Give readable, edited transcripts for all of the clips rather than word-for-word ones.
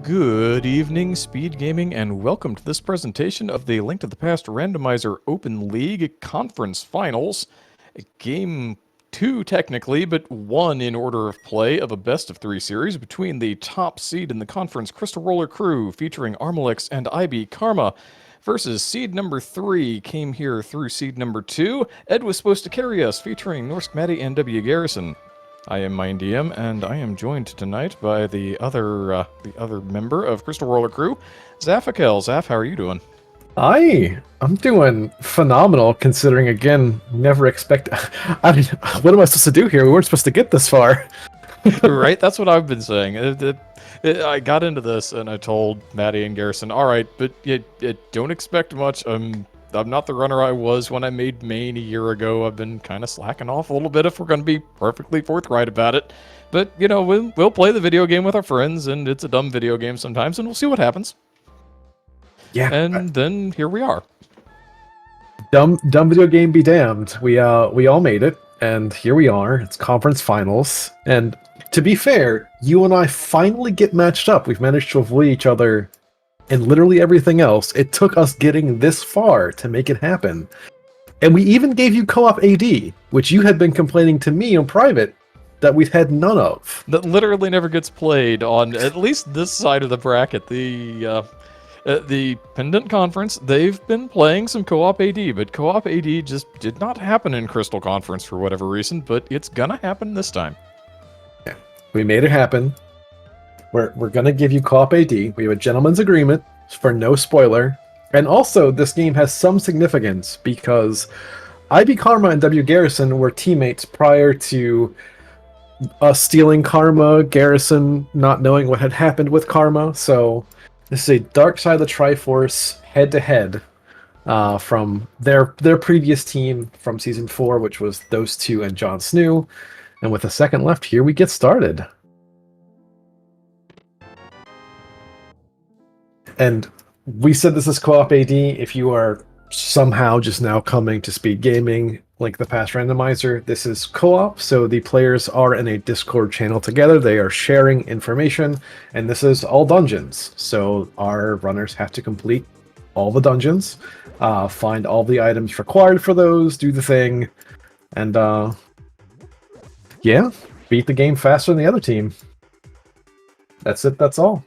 Good evening, Speed Gaming, and welcome to this presentation of the Link to the Past Randomizer Open League Conference Finals. Game 2, technically, but 1 in order of play of a best-of-3 series between the top seed in the conference, Crystal Roller Crew, featuring Armalix and IB Karma, versus seed number 3, came here through seed number 2. Ed was supposed to carry us, featuring Norsk Maddie and W. Garrison. I am MindDM, and I am joined tonight by the other member of Crystal Roller Crew, Zafakel. Zaf, how are you doing? I'm doing phenomenal, considering, again, never expect... I mean, what am I supposed to do here? We weren't supposed to get this far. Right? That's what I've been saying. I got into this, and I told Maddie and Garrison, all right, but don't expect much. I'm not the runner I was when I made main a year ago. I've been kind of slacking off a little bit, if we're going to be perfectly forthright about it. But, you know, we'll play the video game with our friends, and it's a dumb video game sometimes, and we'll see what happens. Yeah. And then here we are. Dumb video game be damned. We all made it, and here we are. It's conference finals. And to be fair, you and I finally get matched up. We've managed to avoid each other and literally everything else. It took us getting this far to make it happen. And we even gave you co-op AD, which you had been complaining to me in private that we've had none of. That literally never gets played on at least this side of the bracket. The Pendant Conference, they've been playing some co-op AD, but co-op AD just did not happen in Crystal Conference for whatever reason, but it's gonna happen this time. Yeah, we made it happen. We're gonna give you co-op AD. We have a gentleman's agreement for no spoiler. And also, this game has some significance because IB Karma and W. Garrison were teammates prior to us stealing Karma, Garrison not knowing what had happened with Karma. So this is a Dark Side of the Triforce head-to-head from their previous team from Season 4, which was those two and Jon Snoo. And with a second left, here we get started. And we said this is co-op AD. If you are somehow just now coming to Speed Gaming, like the past randomizer, this is co-op, so the players are in a Discord channel together. They are sharing information, and this is all dungeons. So our runners have to complete all the dungeons, find all the items required for those, do the thing, and yeah, beat the game faster than the other team. That's it, that's all.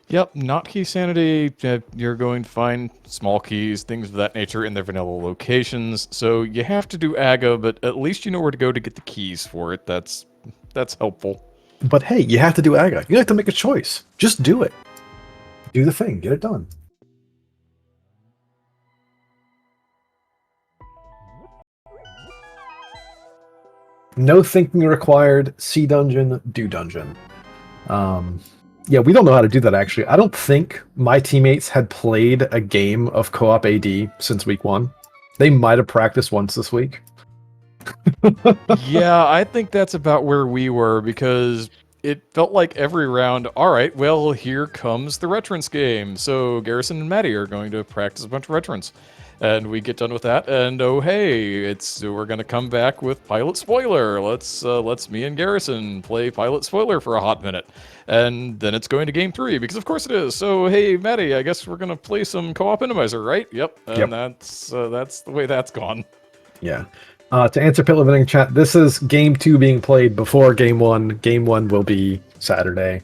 Yep, not key sanity. You're going to find small keys, things of that nature in their vanilla locations. So you have to do AGA, but at least you know where to go to get the keys for it. That's helpful. But hey, you have to do AGA. You have to make a choice. Just do it. Do the thing. Get it done. No thinking required. See dungeon, do dungeon. Yeah, we don't know how to do that, actually. I don't think my teammates had played a game of co-op AD since week 1. They might have practiced once this week. Yeah, I think that's about where we were, because it felt like every round, all right, well, here comes the Retrance game. So Garrison and Maddie are going to practice a bunch of Retrance. And we get done with that, and oh hey, we're gonna come back with Pilot Spoiler. Let's me and Garrison play Pilot Spoiler for a hot minute, and then it's going to game 3 because of course it is. So hey, Maddie, I guess we're gonna play some co-op Randomizer, right? Yep. And yep. that's the way that's gone. Yeah. To answer Pit Living chat, this is game 2 being played before game 1. Game 1 will be Saturday.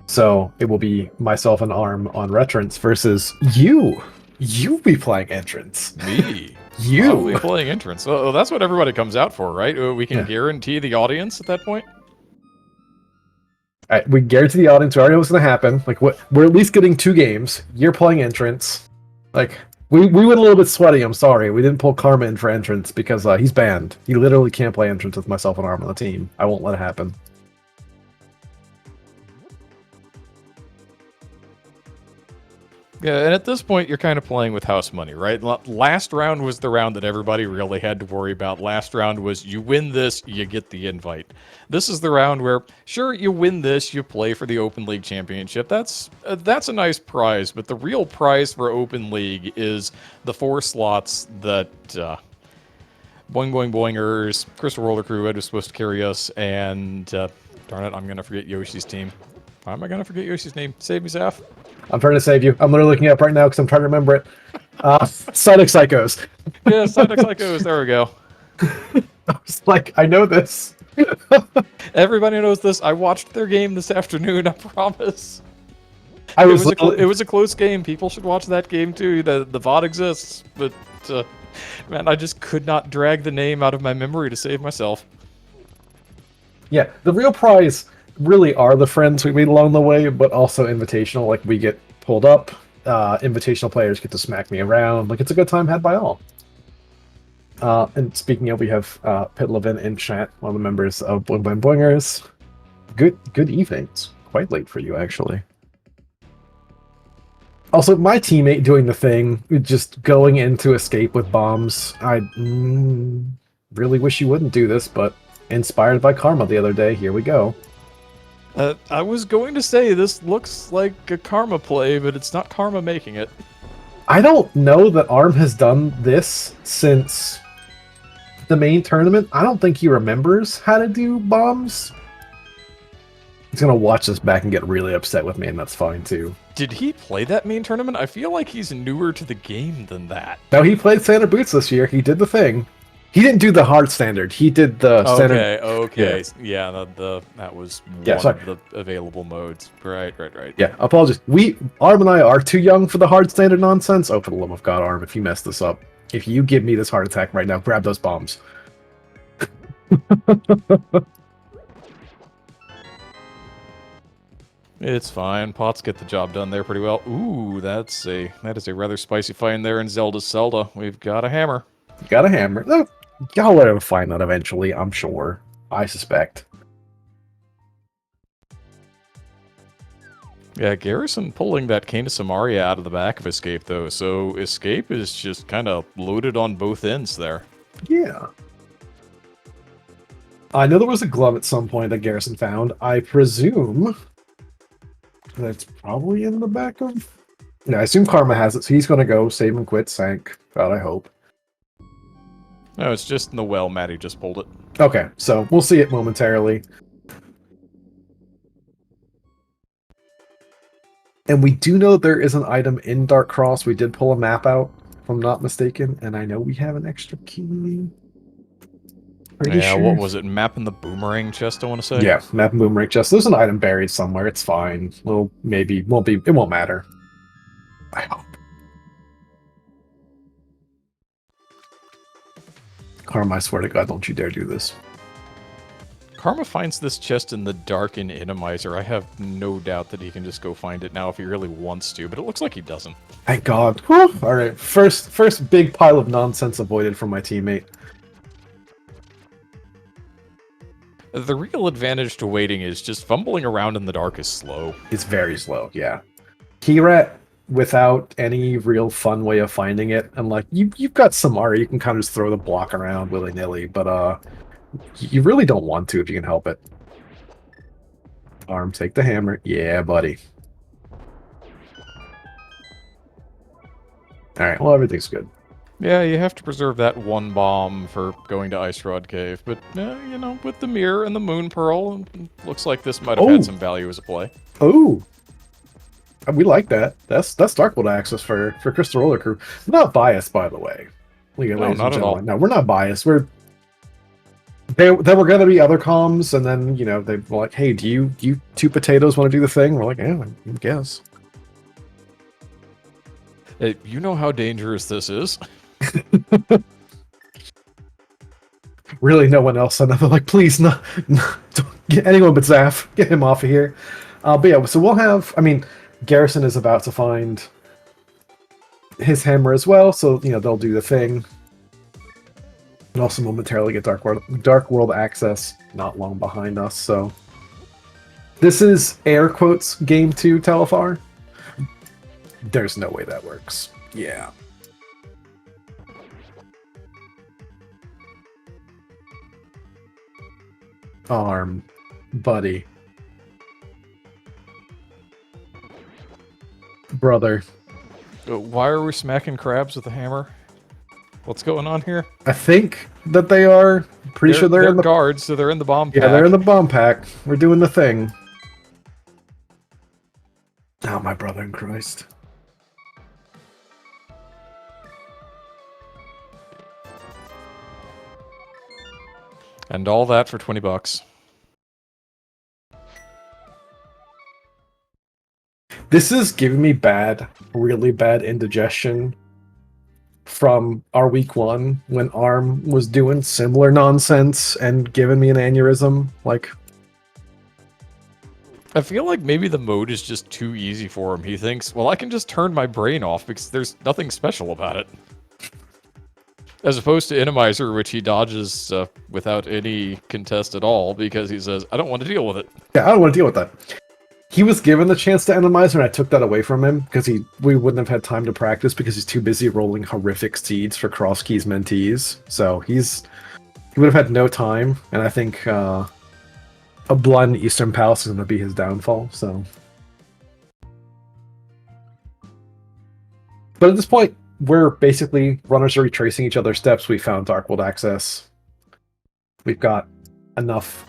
So it will be myself and Arm on Retrance versus you. You be playing Entrance. Me. You. I'll be playing Entrance. Oh, that's what everybody comes out for, right? We can guarantee the audience at that point? All right, we guarantee the audience. We already know what's going to happen. Like, we're at least getting 2 games. You're playing Entrance. Like, we went a little bit sweaty. I'm sorry. We didn't pull Karma in for Entrance because he's banned. He literally can't play Entrance with myself and Arm on the team. I won't let it happen. Yeah, and at this point, you're kind of playing with house money, right? Last round was the round that everybody really had to worry about. Last round was, you win this, you get the invite. This is the round where, sure, you win this, you play for the Open League Championship. That's a nice prize, but the real prize for Open League is the 4 slots that Boing Boing Boingers, Crystal Roller Crew, Ed was supposed to carry us, and darn it, I'm gonna forget Yoshi's team. Why am I gonna forget Yoshi's name? Save me, Zaf. I'm trying to save you. I'm literally looking it up right now because I'm trying to remember it. Sonic Psychos. Yeah, Sonic Psychos, there we go. I was like, I know this. Everybody knows this. I watched their game this afternoon, I promise. I It was was a close game. People should watch that game too. The VOD exists, but man, I just could not drag the name out of my memory to save myself. Yeah, the real prize really are the friends we meet along the way, but also invitational. Like, we get pulled up, invitational players get to smack me around. Like, it's a good time had by all. And speaking of, we have Pit Levin in chat, one of the members of Boing Boing Boingers. Good evenings. Quite late for you, actually. Also, my teammate doing the thing, just going into escape with bombs. I really wish you wouldn't do this, but inspired by Karma the other day, here we go. I was going to say this looks like a Karma play, but it's not Karma making it. I don't know that ARM has done this since the main tournament. I don't think he remembers how to do bombs. He's gonna watch this back and get really upset with me, and that's fine too. Did he play that main tournament? I feel like he's newer to the game than that. No, he played Standard Boots this year. He did the thing. He didn't do the hard standard. He did the standard. Okay. Yeah, that was one of the available modes. Right. Yeah, apologies. ARM and I are too young for the hard standard nonsense. Oh, for the love of God, ARM, if you mess this up. If you give me this heart attack right now, grab those bombs. It's fine. Pots get the job done there pretty well. Ooh, that is a rather spicy find there in Zelda. We've got a hammer. Got a hammer. No, y'all let him find that eventually, I'm sure. I suspect. Yeah, Garrison pulling that Cane of Samaria out of the back of Escape, though, so Escape is just kind of loaded on both ends there. Yeah. I know there was a glove at some point that Garrison found. I presume that's probably in the back of... Yeah, I assume Karma has it, so he's going to go save and quit Sank. God, I hope. No, it's just in the well. Maddie just pulled it. Okay, so we'll see it momentarily. And we do know there is an item in Dark Cross. We did pull a map out, if I'm not mistaken, and I know we have an extra key. Pretty sure. What was it? Map in the boomerang chest, I want to say? Yeah, map and boomerang chest. There's an item buried somewhere. It's fine. Well, maybe it won't matter. I hope. Karma, I swear to God, don't you dare do this. Karma finds this chest in the dark in Randomizer. I have no doubt that he can just go find it now if he really wants to, but it looks like he doesn't. Thank God. Whew. All right, first big pile of nonsense avoided from my teammate. The real advantage to waiting is just fumbling around in the dark is slow. It's very slow, yeah. Keyrat, without any real fun way of finding it, and like, you've got Samara, you can kind of just throw the block around willy-nilly, but you really don't want to if you can help it. ARM, take the hammer. Yeah, buddy. Alright, well, everything's good. Yeah, you have to preserve that one bomb for going to Ice Rod Cave, but, you know, with the mirror and the Moon Pearl, looks like this might have had some value as a play. Oh! We like that. That's Darkwood access for Crystal Roller Crew. Not biased, by the way. No, not at all. No, we're not biased. There were going to be other comms, and then, you know, they were like, hey, do you two potatoes want to do the thing? We're like, yeah, I guess. Hey, you know how dangerous this is. Really, no one else. And they're like, please, no, don't get anyone but Zaf. Get him off of here. But yeah, so we'll have, I mean, Garrison is about to find his hammer as well, so, you know, they'll do the thing. And also momentarily get Dark World access not long behind us, so... This is, air quotes, Game 2 Telefar. There's no way that works. Yeah. ARM. Buddy. Brother. Why are we smacking crabs with a hammer? What's going on here? I think that they are. Pretty sure they're in the guards, so they're in the bomb pack. Yeah, they're in the bomb pack. We're doing the thing. Oh, my brother in Christ. And all that for $20. This is giving me really bad indigestion from our week 1 when ARM was doing similar nonsense and giving me an aneurysm. Like, I feel like maybe the mode is just too easy for him. He thinks, well, I can just turn my brain off because there's nothing special about it. As opposed to Randomizer, which he dodges without any contest at all because he says, I don't want to deal with it. Yeah, I don't want to deal with that. He was given the chance to Randomizer, and I took that away from him because we wouldn't have had time to practice because he's too busy rolling horrific seeds for Cross Keys mentees. So he would have had no time, and I think a blind Eastern Palace is going to be his downfall. So, but at this point, we're basically runners are retracing each other's steps. We found Dark World access. We've got enough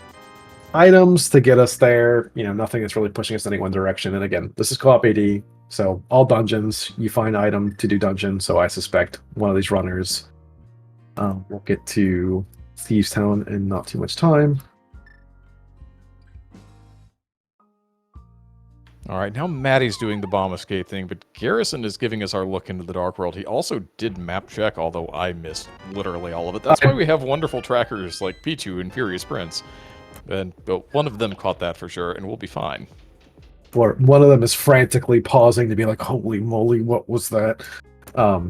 items to get us there. You know, nothing is really pushing us in any one direction. And again, this is co-op AD, so all dungeons, you find item to do dungeon. So I suspect one of these runners will get to Thieves Town in not too much time. All right, now Maddie's doing the bomb escape thing, but Garrison is giving us our look into the Dark World. He also did map check, although I missed literally all of it. That's why we have wonderful trackers like Pichu and Furious Prince. And one of them caught that for sure, and we'll be fine. Or one of them is frantically pausing to be like, holy moly, what was that? All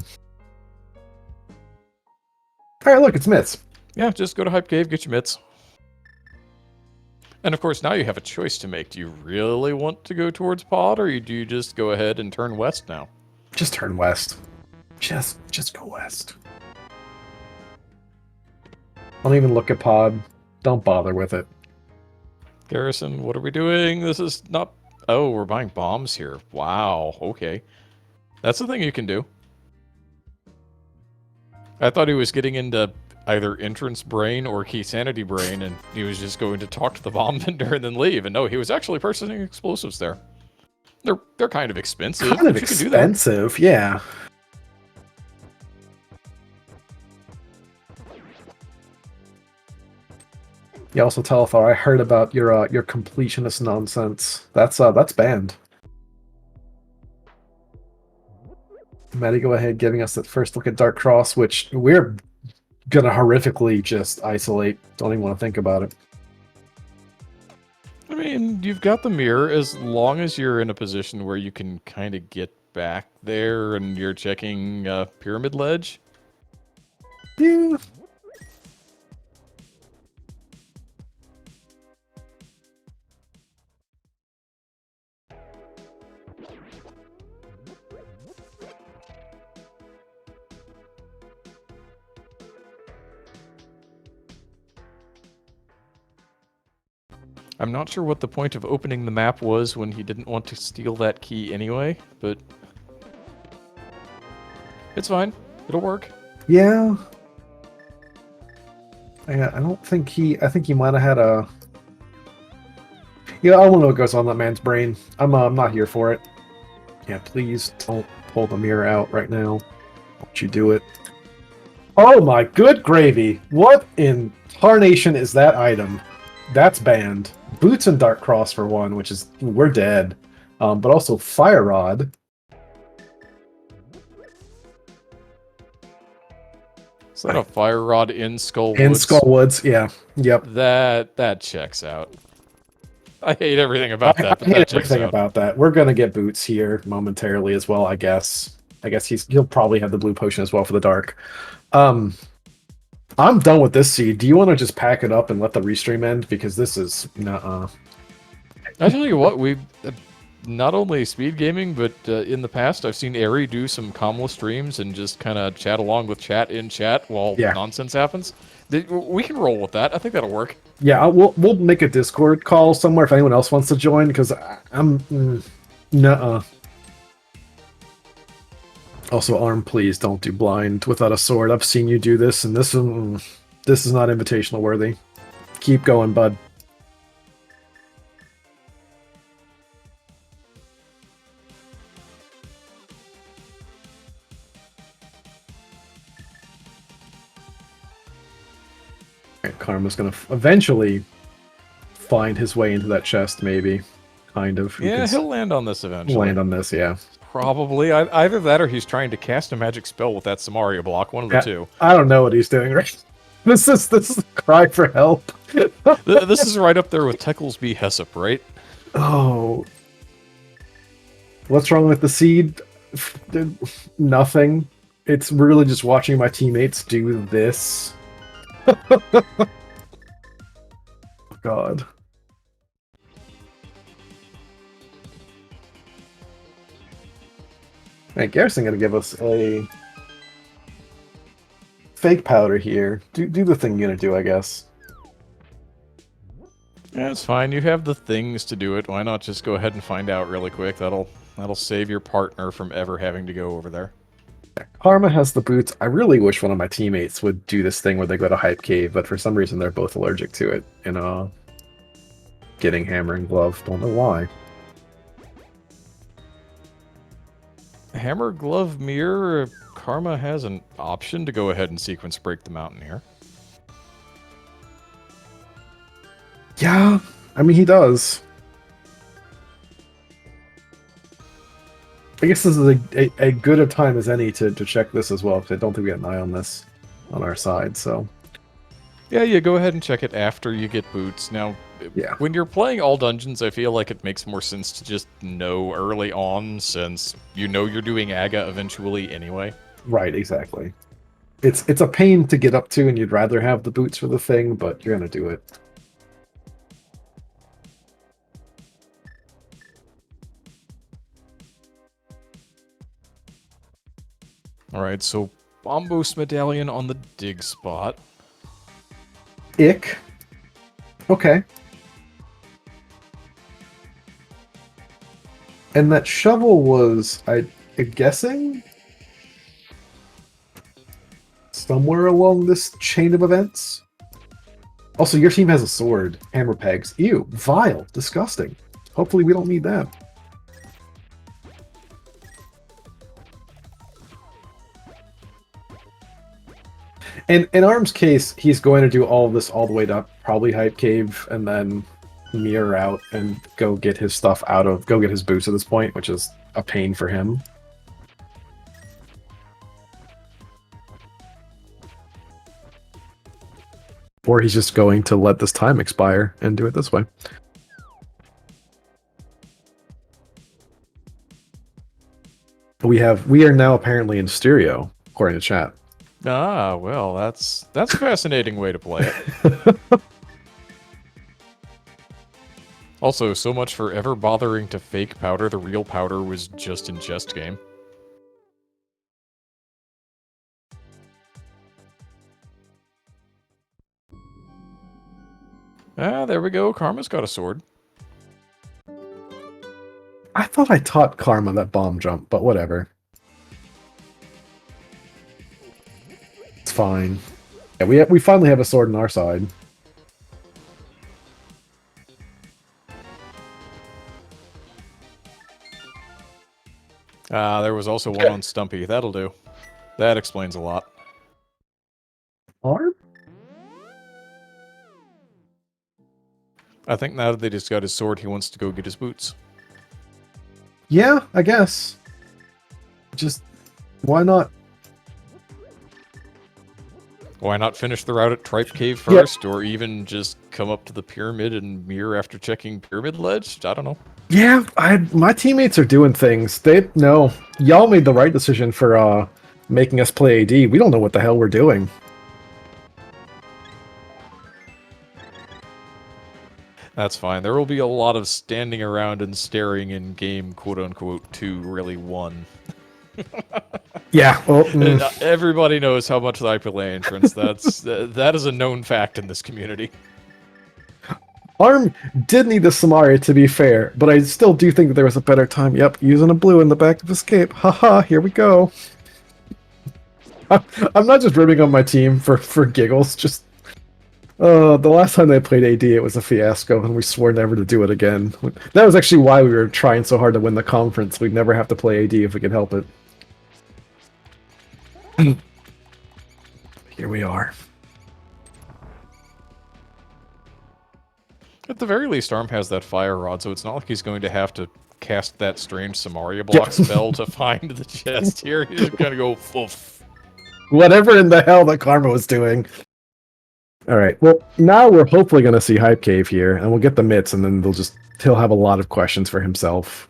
right, look, it's mitts. Yeah, just go to Hype Cave, get your mitts. And of course, now you have a choice to make. Do you really want to go towards Pod, or do you just go ahead and turn west now? Just turn west. Just go west. Don't even look at Pod. Don't bother with it. Garrison, what are we doing? This is not... Oh, we're buying bombs here. Wow, okay. That's the thing you can do. I thought he was getting into either entrance brain or key sanity brain, and he was just going to talk to the bomb vendor and then leave. And no, he was actually purchasing explosives there. They're kind of expensive. Kind of expensive, yeah. You also Telethar, I heard about your completionist nonsense. That's banned. Maddie, go ahead, giving us that first look at Dark Cross, which we're gonna horrifically just isolate. Don't even want to think about it. I mean, you've got the mirror as long as you're in a position where you can kind of get back there and you're checking Pyramid Ledge. Yeah. I'm not sure what the point of opening the map was when he didn't want to steal that key anyway, but it's fine. It'll work. Yeah. I don't think I think he might have had a... Yeah, I don't know what goes on in that man's brain. I'm not here for it. Yeah, please don't pull the mirror out right now. Don't you do it. Oh my good gravy! What in tarnation is that item? That's banned. Boots and Dark Cross for one, which is... We're dead. But also Fire Rod. Is that a Fire Rod in Skullwoods? In Skullwoods, yeah. Yep. That checks out. I hate everything about that, but I hate that checks everything out. about that. We're gonna get Boots here momentarily as well, I guess. I guess he'll probably have the blue potion as well for the dark. I'm done with this seed. Do you want to just pack it up and let the restream end? Because this is nuh-uh. I tell you what, we not only SpeedGaming, but in the past I've seen Ari do some comless streams and just kind of chat along with chat in chat while nonsense happens. We can roll with that. I think that'll work. Yeah, we'll make a Discord call somewhere if anyone else wants to join, because I'm nuh-uh. Also, Arm, please don't do blind without a sword. I've seen you do this, and this is not invitational worthy. Keep going, bud. Alright, Karma's gonna eventually find his way into that chest, maybe. Kind of. Yeah, he'll land on this eventually. Land on this, yeah. Probably. Either that or he's trying to cast a magic spell with that Samaria block. One of the two. I don't know what he's doing right. This is a cry for help. This is right up there with Tecklesby Hessop, right? Oh. What's wrong with the seed? Nothing. It's really just watching my teammates do this. God. Alright, Garrison gonna give us a fake powder here. Do the thing you're gonna do, I guess. Yeah, it's fine. You have the things to do it. Why not just go ahead and find out really quick? That'll save your partner from ever having to go over there. Karma has the boots. I really wish one of my teammates would do this thing where they go to Hype Cave, but for some reason they're both allergic to it. Getting Hammer and Glove. Don't know why. Hammer, Glove, Mirror. Karma has an option to go ahead and sequence break the Mountaineer. Yeah, I mean, he does. I guess this is a good a time as any to check this as well, because I don't think we got an eye on this on our side, so... Yeah, go ahead and check it after you get boots. Now, yeah. When you're playing all dungeons, I feel like it makes more sense to just know early on, since you know you're doing Aga eventually anyway. Right, exactly. It's a pain to get up to, and you'd rather have the boots for the thing, but you're gonna do it. Alright, so Bombos Medallion on the dig spot. Ick. Okay. And that shovel was, I'm guessing, somewhere along this chain of events? Also, your team has a sword. Hammer pegs. Ew. Vile. Disgusting. Hopefully we don't need that. And in Arm's case, he's going to do all of this all the way up, probably Hype Cave, and then mirror out and go get his stuff go get his boots at this point, which is a pain for him. Or he's just going to let this time expire and do it this way. We are now apparently in stereo, according to chat. Ah, well, that's a fascinating way to play it. Also, so much for ever bothering to fake powder. The real powder was just in Jest Game. Ah, there we go. Karma's got a sword. I thought I taught Karma that bomb jump, but whatever. It's fine. Yeah, we finally have a sword on our side. Ah, there was also one on Stumpy. That'll do. That explains a lot. Arm? I think now that they just got his sword, he wants to go get his boots. Yeah, I guess. Just, why not? Why not finish the route at Tripe Cave first, or even just come up to the pyramid and mirror after checking Pyramid Ledge? I don't know. Yeah, my teammates are doing things. Y'all made the right decision for making us play AD. We don't know what the hell we're doing. That's fine. There will be a lot of standing around and staring in game, quote-unquote, 2 really 1. Yeah, well... Everybody knows how much I play entrance. That is a known fact in this community. Arm did need the Samaria, to be fair, but I still do think that there was a better time. Yep, using a blue in the back of escape. Haha, here we go. I'm not just ribbing on my team for giggles. Just the last time they played AD, it was a fiasco, and we swore never to do it again. That was actually why we were trying so hard to win the conference. We'd never have to play AD if we could help it. Here we are. At the very least, Arm has that fire rod, so it's not like he's going to have to cast that strange Samaria block spell to find the chest here. He's just gonna go foof. Whatever in the hell that Karma was doing. Alright, well, now we're hopefully going to see Hype Cave here, and we'll get the mitts, and then he'll have a lot of questions for himself.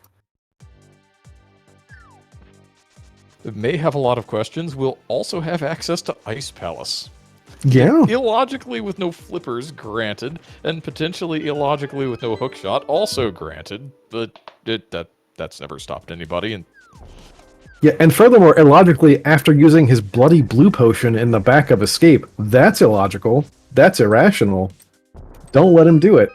It may have a lot of questions. We'll also have access to Ice Palace. Yeah. Illogically with no flippers, granted, and potentially illogically with no hookshot, also granted, but that's never stopped anybody, and Yeah, and furthermore, illogically, after using his bloody blue potion in the back of Escape, that's illogical. That's irrational. Don't let him do it.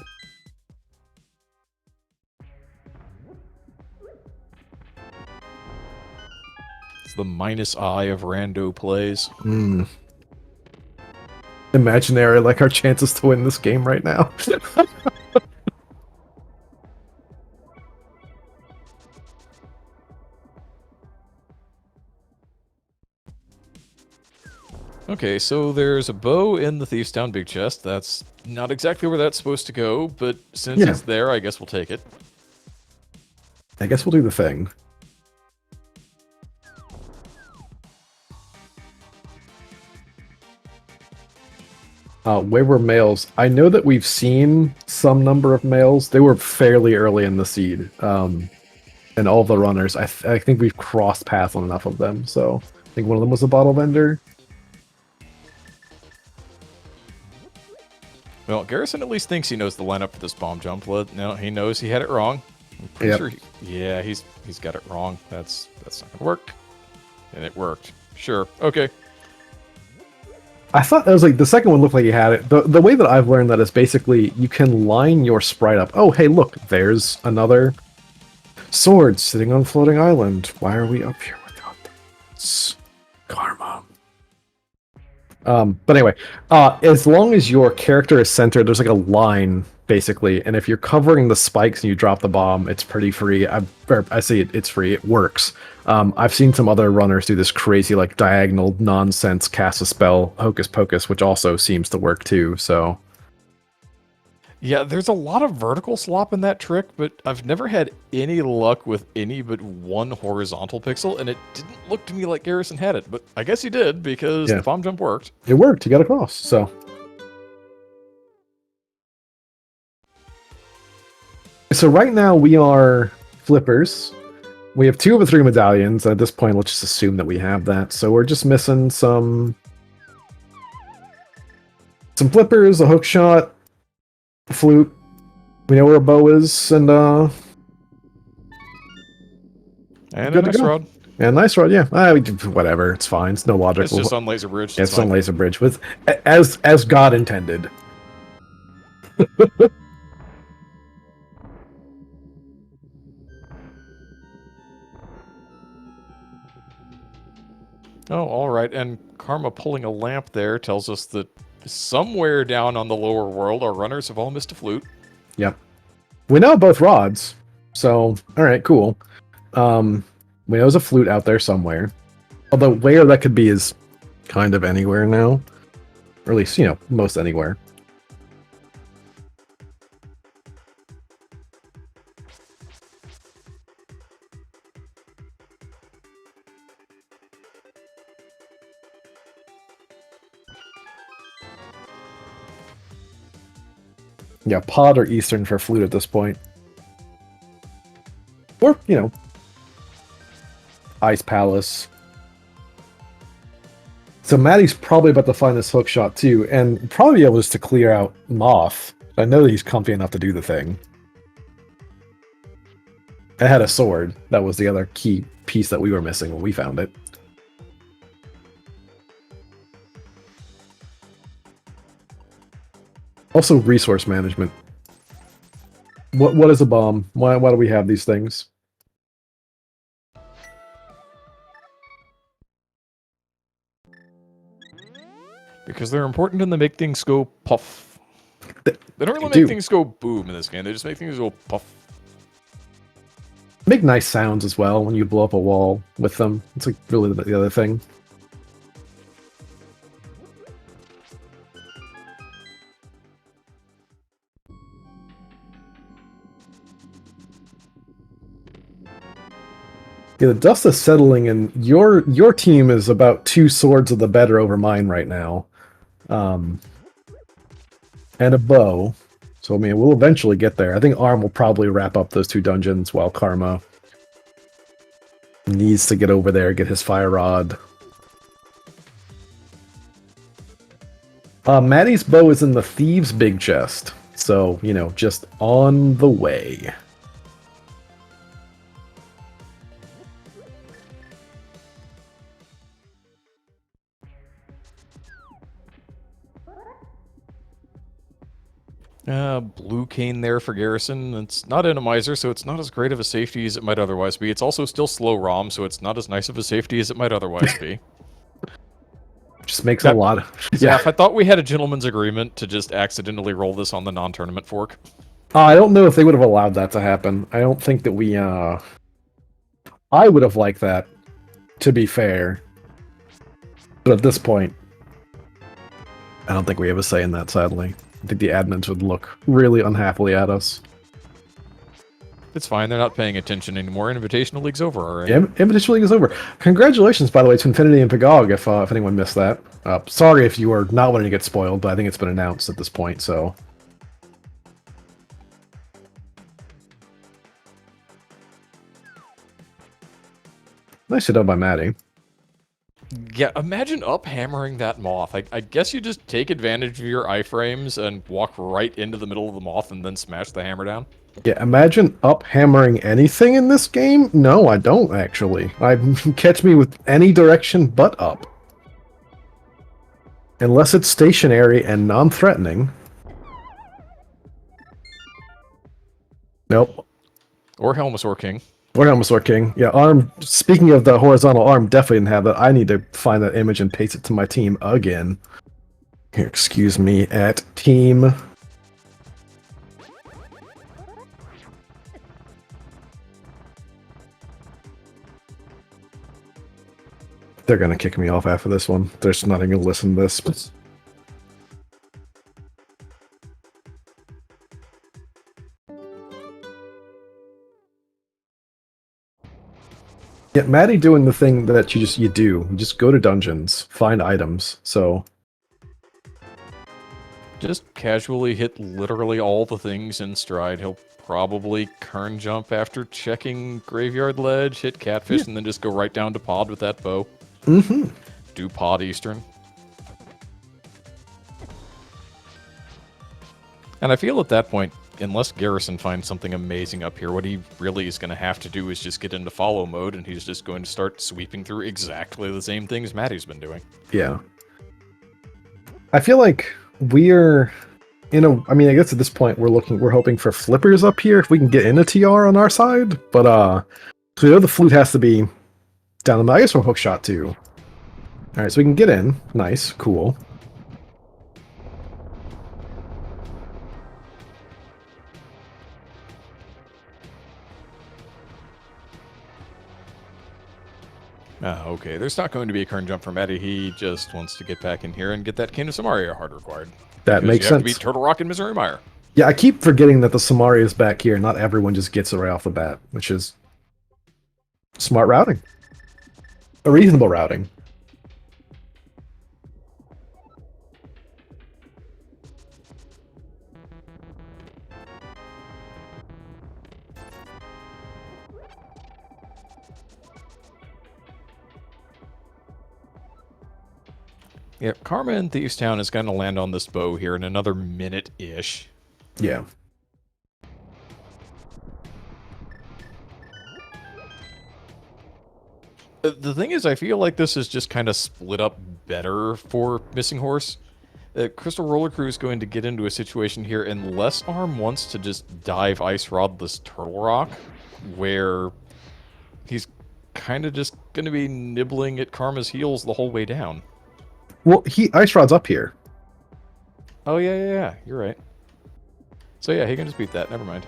it's the minus I of rando plays. Imaginary, like our chances to win this game right now. Okay, so there's a bow in the Thief's Town big chest. That's not exactly where that's supposed to go, but since Yeah. it's there, I guess we'll take it. I guess we'll do the thing. Where were males? I know that we've seen some number of males. They were fairly early in the seed. And all the runners, I think we've crossed paths on enough of them. So I think one of them was a bottle vendor. Well, Garrison at least thinks he knows the lineup for this bomb jump. No, he knows he had it wrong. I'm pretty sure yeah, he's got it wrong. That's not gonna work. And it worked. Sure. Okay. I thought that was like the second one looked like he had it. The way that I've learned that is basically you can line your sprite up. Oh, hey, look, there's another sword sitting on floating island. Why are we up here without them? It's karma. But anyway, as long as your character is centered, there's like a line basically, and if you're covering the spikes and you drop the bomb, it's pretty free. I say it's free. It works. I've seen some other runners do this crazy like diagonal nonsense cast a spell hocus pocus, which also seems to work too. So Yeah, there's a lot of vertical slop in that trick, but I've never had any luck with any but one horizontal pixel, and it didn't look to me like Garrison had it, but I guess he did because the bomb jump worked. it worked. You got across. So right now we are flippers. We have 2 of the 3 medallions. At this point, let's just assume that we have that. So we're just missing some flippers, a hook shot, a flute. We know where a bow is, and a nice rod. Yeah, nice rod. Yeah, whatever. It's fine. It's no logic. It's just on laser bridge. Yeah, it's on laser bridge with as God intended. Oh, all right. And Karma pulling a lamp there tells us that somewhere down on the lower world, our runners have all missed a flute. Yep. We know both rods, so all right, cool. We know there's a flute out there somewhere. Although where that could be is kind of anywhere now. Or at least, most anywhere. Yeah, pod or eastern for flute at this point. Or, Ice Palace. So Maddie's probably about to find this hook shot too, and probably be able just to clear out Moth. I know that he's comfy enough to do the thing. It had a sword. That was the other key piece that we were missing when we found it. Also, resource management. What is a bomb? Why do we have these things? Because they're important and they make things go puff. They don't really make things go boom in this game. They just make things go puff. Make nice sounds as well when you blow up a wall with them. It's like really the other thing. Yeah, the dust is settling, and your team is about 2 swords of the better over mine right now, and a bow. So I mean, we'll eventually get there. I think Arm will probably wrap up those 2 dungeons while Karma needs to get over there, get his fire rod. Maddie's bow is in the thieves' big chest, so you know, just on the way. Blue cane there for Garrison. It's not Randomizer, so it's not as great of a safety as it might otherwise be. It's also still slow ROM, so it's not as nice of a safety as it might otherwise be. Just makes a lot of... Yeah, I thought we had a gentleman's agreement to just accidentally roll this on the non-tournament fork. I don't know if they would have allowed that to happen. I don't think that we, I would have liked that, to be fair. But at this point, I don't think we have a say in that, sadly. I think the admins would look really unhappily at us. It's fine, they're not paying attention anymore. Invitational League's over already. Yeah, Invitational League is over. Congratulations, by the way, to Infinity and Pagog, if anyone missed that. Sorry if you are not wanting to get spoiled, but I think it's been announced at this point, so... Nicely done by Maddie. Yeah, imagine up-hammering that moth. I guess you just take advantage of your iframes and walk right into the middle of the moth and then smash the hammer down. Yeah, imagine up-hammering anything in this game? No, I don't, actually. Catch me with any direction but up. Unless it's stationary and non-threatening. Nope. Or Helmasaur King. Or Helmasaur King. Yeah, Arm, speaking of the horizontal, Arm definitely didn't have that. I need to find that image and paste it to my team again. Here, excuse me, at team. They're gonna kick me off after this one. They're just not even gonna listen to this. Yeah, Maddie doing the thing that you do. You just go to dungeons, find items, so... Just casually hit literally all the things in stride. He'll probably kern jump after checking Graveyard Ledge, hit Catfish, and then just go right down to Pod with that bow. Mm-hmm. Do Pod Eastern. And I feel at that point, unless Garrison finds something amazing up here, what he really is going to have to do is just get into follow mode, and he's just going to start sweeping through exactly the same things Maddie's been doing. Yeah. I feel like we're in a... I mean, I guess at this point we're hoping for flippers up here if we can get in a TR on our side, but so we know the flute has to be down the middle. I guess we're hook shot too. Alright, so we can get in. Nice, cool. Okay, there's not going to be a current jump from Eddie. He just wants to get back in here and get that Cane of Samaria hard required. That makes sense. You have to beat Turtle Rock and Missouri Mire. Yeah, I keep forgetting that the Samaria is back here. Not everyone just gets it right off the bat, which is smart routing. A reasonable routing. Yeah, Karma in Thieves Town is going to land on this bow here in another minute-ish. Yeah. The thing is, I feel like this is just kind of split up better for Missing Horse. Crystal Roller Crew is going to get into a situation here unless Arm wants to just dive Ice Rod this Turtle Rock, where he's kind of just going to be nibbling at Karma's heels the whole way down. Well, Ice Rod's up here. Oh, yeah. You're right. So yeah, he can just beat that. Never mind.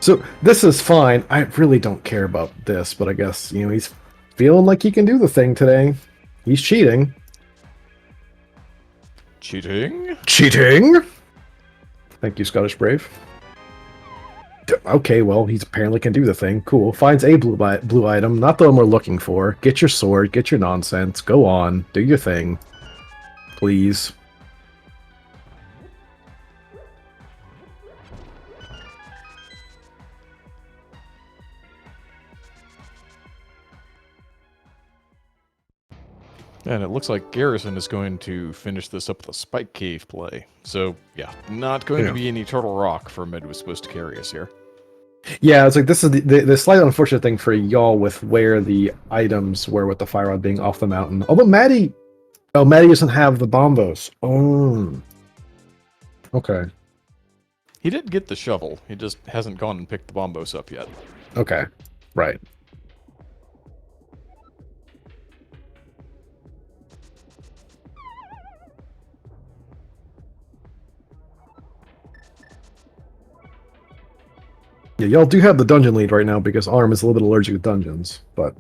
So this is fine. I really don't care about this, but I guess, he's feeling like he can do the thing today. He's cheating. Cheating? Cheating? Thank you, Scottish Brave. Okay, well, he's apparently can do the thing. Cool. Finds a blue item, not the one we're looking for. Get your sword, get your nonsense. Go on, do your thing. Please. And it looks like Garrison is going to finish this up with a Spike Cave play. So, yeah, not going to be any Turtle Rock for Med was supposed to carry us here. Yeah, it's like this is the slight unfortunate thing for y'all with where the items were with the fire rod being off the mountain. Oh, but Maddie doesn't have the bombos. Oh. Okay. He did get the shovel. He just hasn't gone and picked the bombos up yet. Okay. Right. Yeah, y'all do have the dungeon lead right now because Arm is a little bit allergic to dungeons, but...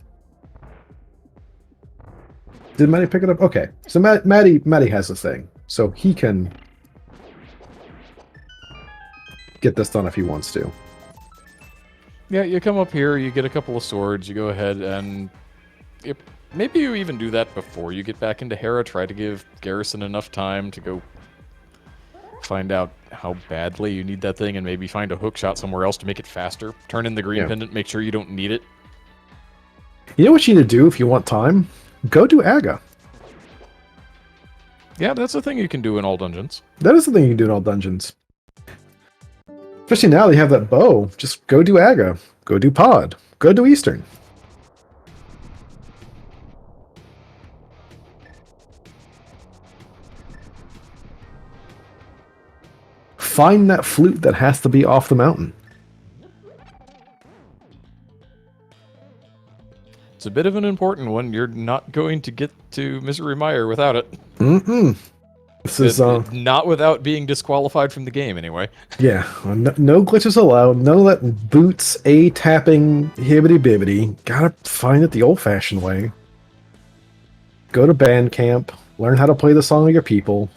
Did Maddie pick it up? Okay. So Maddie has a thing. So he can get this done if he wants to. Yeah, you come up here, you get a couple of swords, you go ahead and... maybe you even do that before you get back into Hera. Try to give Garrison enough time to go find out how badly you need that thing and maybe find a hook shot somewhere else to make it faster. Turn in the green pendant, make sure you don't need it. You know what you need to do if you want time? Go do Aga. Yeah, that's a thing you can do in all dungeons. That is the thing you can do in all dungeons. Especially now that you have that bow. Just go do Aga. Go do Pod. Go do Eastern. Find that flute that has to be off the mountain. It's a bit of an important one. You're not going to get to Misery Mire without it. This is not without being disqualified from the game, anyway. Yeah, no glitches allowed. None of that boots, tapping, hibbity bibbity. Gotta find it the old-fashioned way. Go to band camp. Learn how to play the song of your people.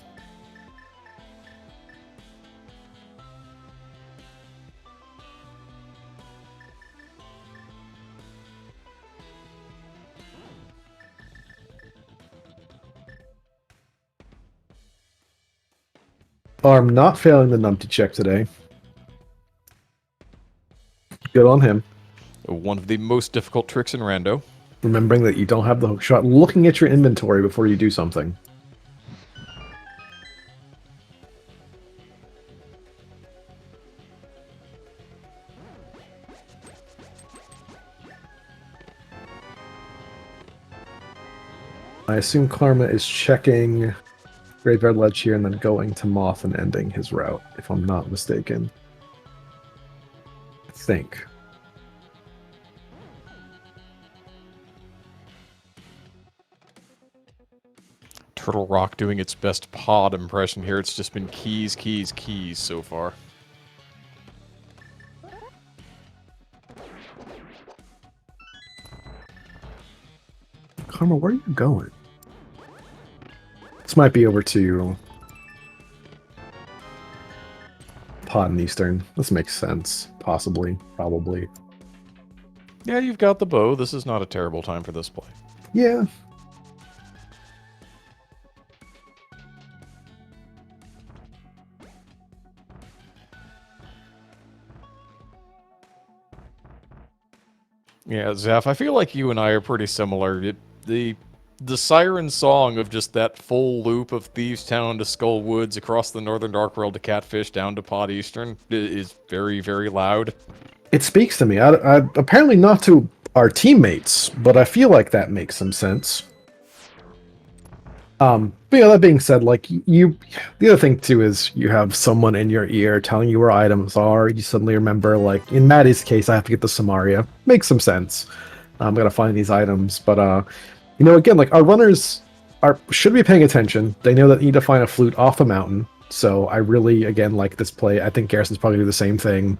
I'm not failing the numpty check today. Good on him. One of the most difficult tricks in Rando. Remembering that you don't have the hook shot. Looking at your inventory before you do something. I assume Karma is checking Graveyard Ledge here and then going to Moth and ending his route, if I'm not mistaken. I think. Turtle Rock doing its best pod impression here. It's just been keys, keys, keys so far. Karma, where are you going? This might be over to Pod and Eastern. This makes sense. Possibly. Probably. Yeah, you've got the bow. This is not a terrible time for this play. Yeah. Yeah, Zaf, I feel like you and I are pretty similar. The siren song of just that full loop of Thieves Town to Skull Woods across the Northern Dark World to Catfish down to Pod Eastern is very, very loud. It speaks to me. I apparently not to our teammates, but I feel like that makes some sense. But yeah, that being said, like the other thing too is you have someone in your ear telling you where items are. You suddenly remember, like in Maddie's case, I have to get the Samaria. Makes some sense. I'm gonna find these items, but again, like our runners should be paying attention. They know that they need to find a flute off a mountain. So I really, again, like this play. I think Garrison's probably gonna do the same thing.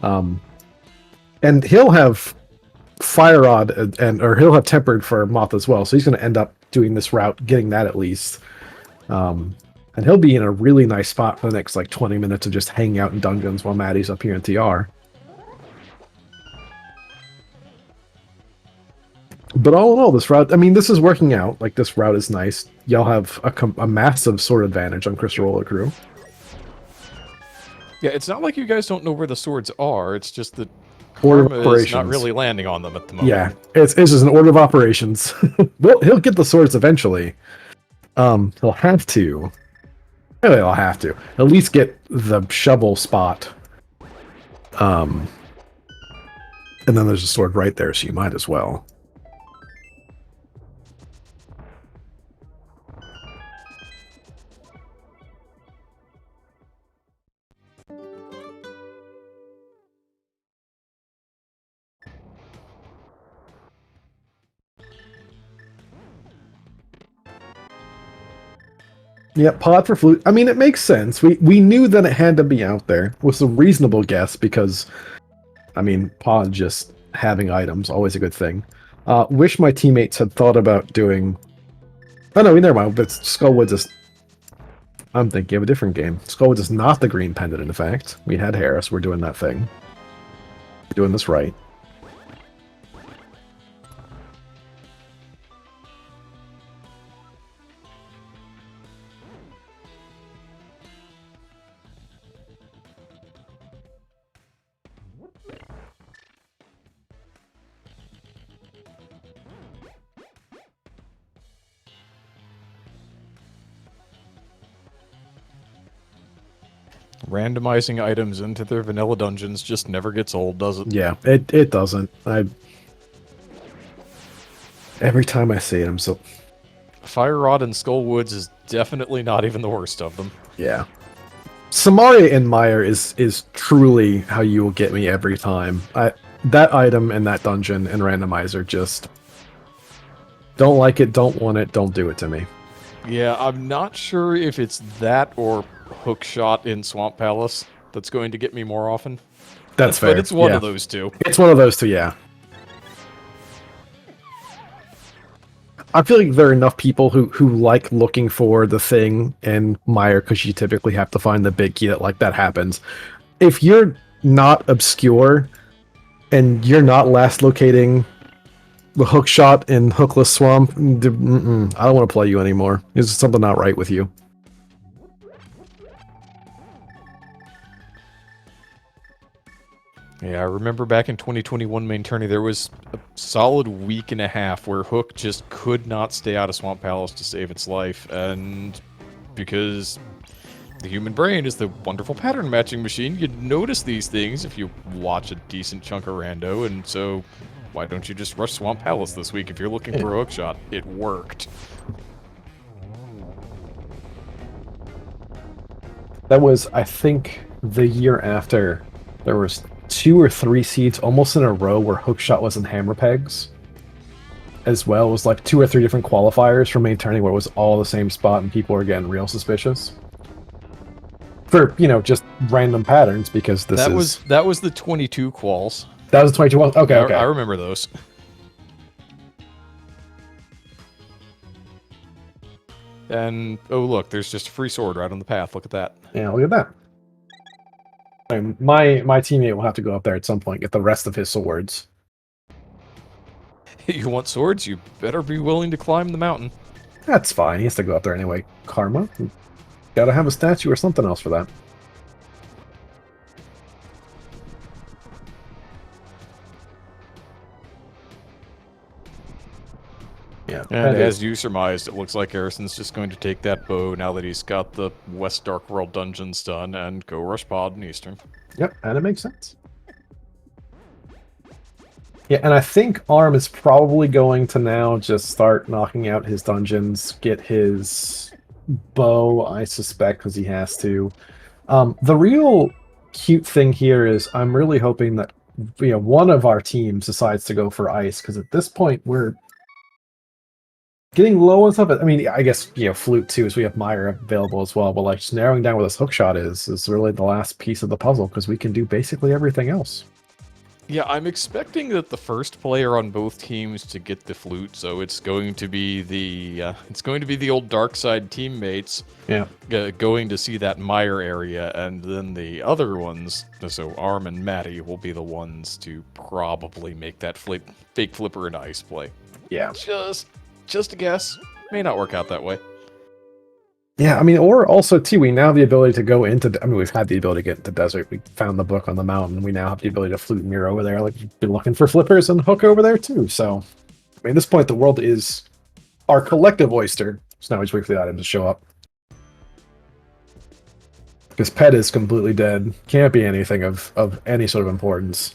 And he'll have Fire Rod or he'll have Tempered for Moth as well. So he's gonna end up doing this route, getting that at least. And he'll be in a really nice spot for the next like 20 minutes of just hanging out in dungeons while Maddie's up here in TR. But all in all, this route, I mean, this is working out. Like, this route is nice. Y'all have a massive sword advantage on Crystal Roller Crew. Yeah, it's not like you guys don't know where the swords are. It's just that Order of Karma is operations. not really landing on them at the moment. Yeah, it's just an order of operations. Well, he'll get the swords eventually. He'll have to. Really, he'll have to. At least get the shovel spot. And then there's a sword right there, so you might as well. Yeah, pod for flute. I mean, it makes sense. We knew that it had to be out there. It was a reasonable guess because, I mean, pod just having items, always a good thing. Wish my teammates had thought about doing... Oh no, never mind. But Skullwoods is... I'm thinking of a different game. Skullwoods is not the green pendant, in fact. We had Harris. We're doing that thing. We're doing this right. Randomizing items into their vanilla dungeons just never gets old, does it? Yeah, it doesn't. Every time I see it, I'm so... Fire Rod and Skullwoods is definitely not even the worst of them. Yeah. Samaria and Meyer is truly how you will get me every time. That item and that dungeon and randomizer just... Don't like it, don't want it, don't do it to me. Yeah, I'm not sure if it's that or Hookshot in Swamp Palace that's going to get me more often. That's fair. But it's one of those two. It's one of those two, yeah. I feel like there are enough people who like looking for the thing in Meyer because you typically have to find the big key that happens. If you're not obscure and you're not last locating the Hookshot in Hookless Swamp, I don't want to play you anymore. There's something not right with you. Yeah, I remember back in 2021 main tourney, there was a solid week and a half where Hook just could not stay out of Swamp Palace to save its life, and because the human brain is the wonderful pattern matching machine, you'd notice these things if you watch a decent chunk of rando, and so why don't you just rush Swamp Palace this week if you're looking for a Hookshot? It worked. That was, I think, the year after there was 2 or 3 seeds almost in a row where Hookshot was in Hammer Pegs as well. It was like 2 or 3 different qualifiers for main tourney where it was all the same spot and people were getting real suspicious. For, just random patterns because that was the 22 quals. That was the 22 quals? Okay, okay. I remember those. And, oh look, there's just a free sword right on the path. Look at that. Yeah, look at that. And my teammate will have to go up there at some point, get the rest of his swords. You want swords? You better be willing to climb the mountain. That's fine. He has to go up there anyway. Karma? Gotta have a statue or something else for that. Yeah. And as you surmised, it looks like Harrison's just going to take that bow now that he's got the West Dark World dungeons done and go rush pod in Eastern. Yep, and it makes sense. Yeah, and I think Arm is probably going to now just start knocking out his dungeons, get his bow, I suspect, because he has to. The real cute thing here is I'm really hoping that one of our teams decides to go for ice, because at this point we're getting low on stuff. I mean, I guess flute too, as we have Meyer available as well. But like just narrowing down where this hookshot is really the last piece of the puzzle, because we can do basically everything else. Yeah, I'm expecting that the first player on both teams to get the flute, so it's going to be the old dark side teammates. Yeah. Going to see that Meyer area, and then the other ones, so Arm and Matty, will be the ones to probably make that fake flipper and ice play. Yeah. Just a guess. May not work out that way. Yeah, I mean, or also too, we now have the ability to go into. I mean, we've had the ability to get into the desert. We found the book on the mountain. We now have the ability to flute and mirror over there. Like, we've been looking for flippers and hook over there too. So, I mean, at this point, the world is our collective oyster. So now we just wait for the items to show up. Because Pet is completely dead. Can't be anything of any sort of importance.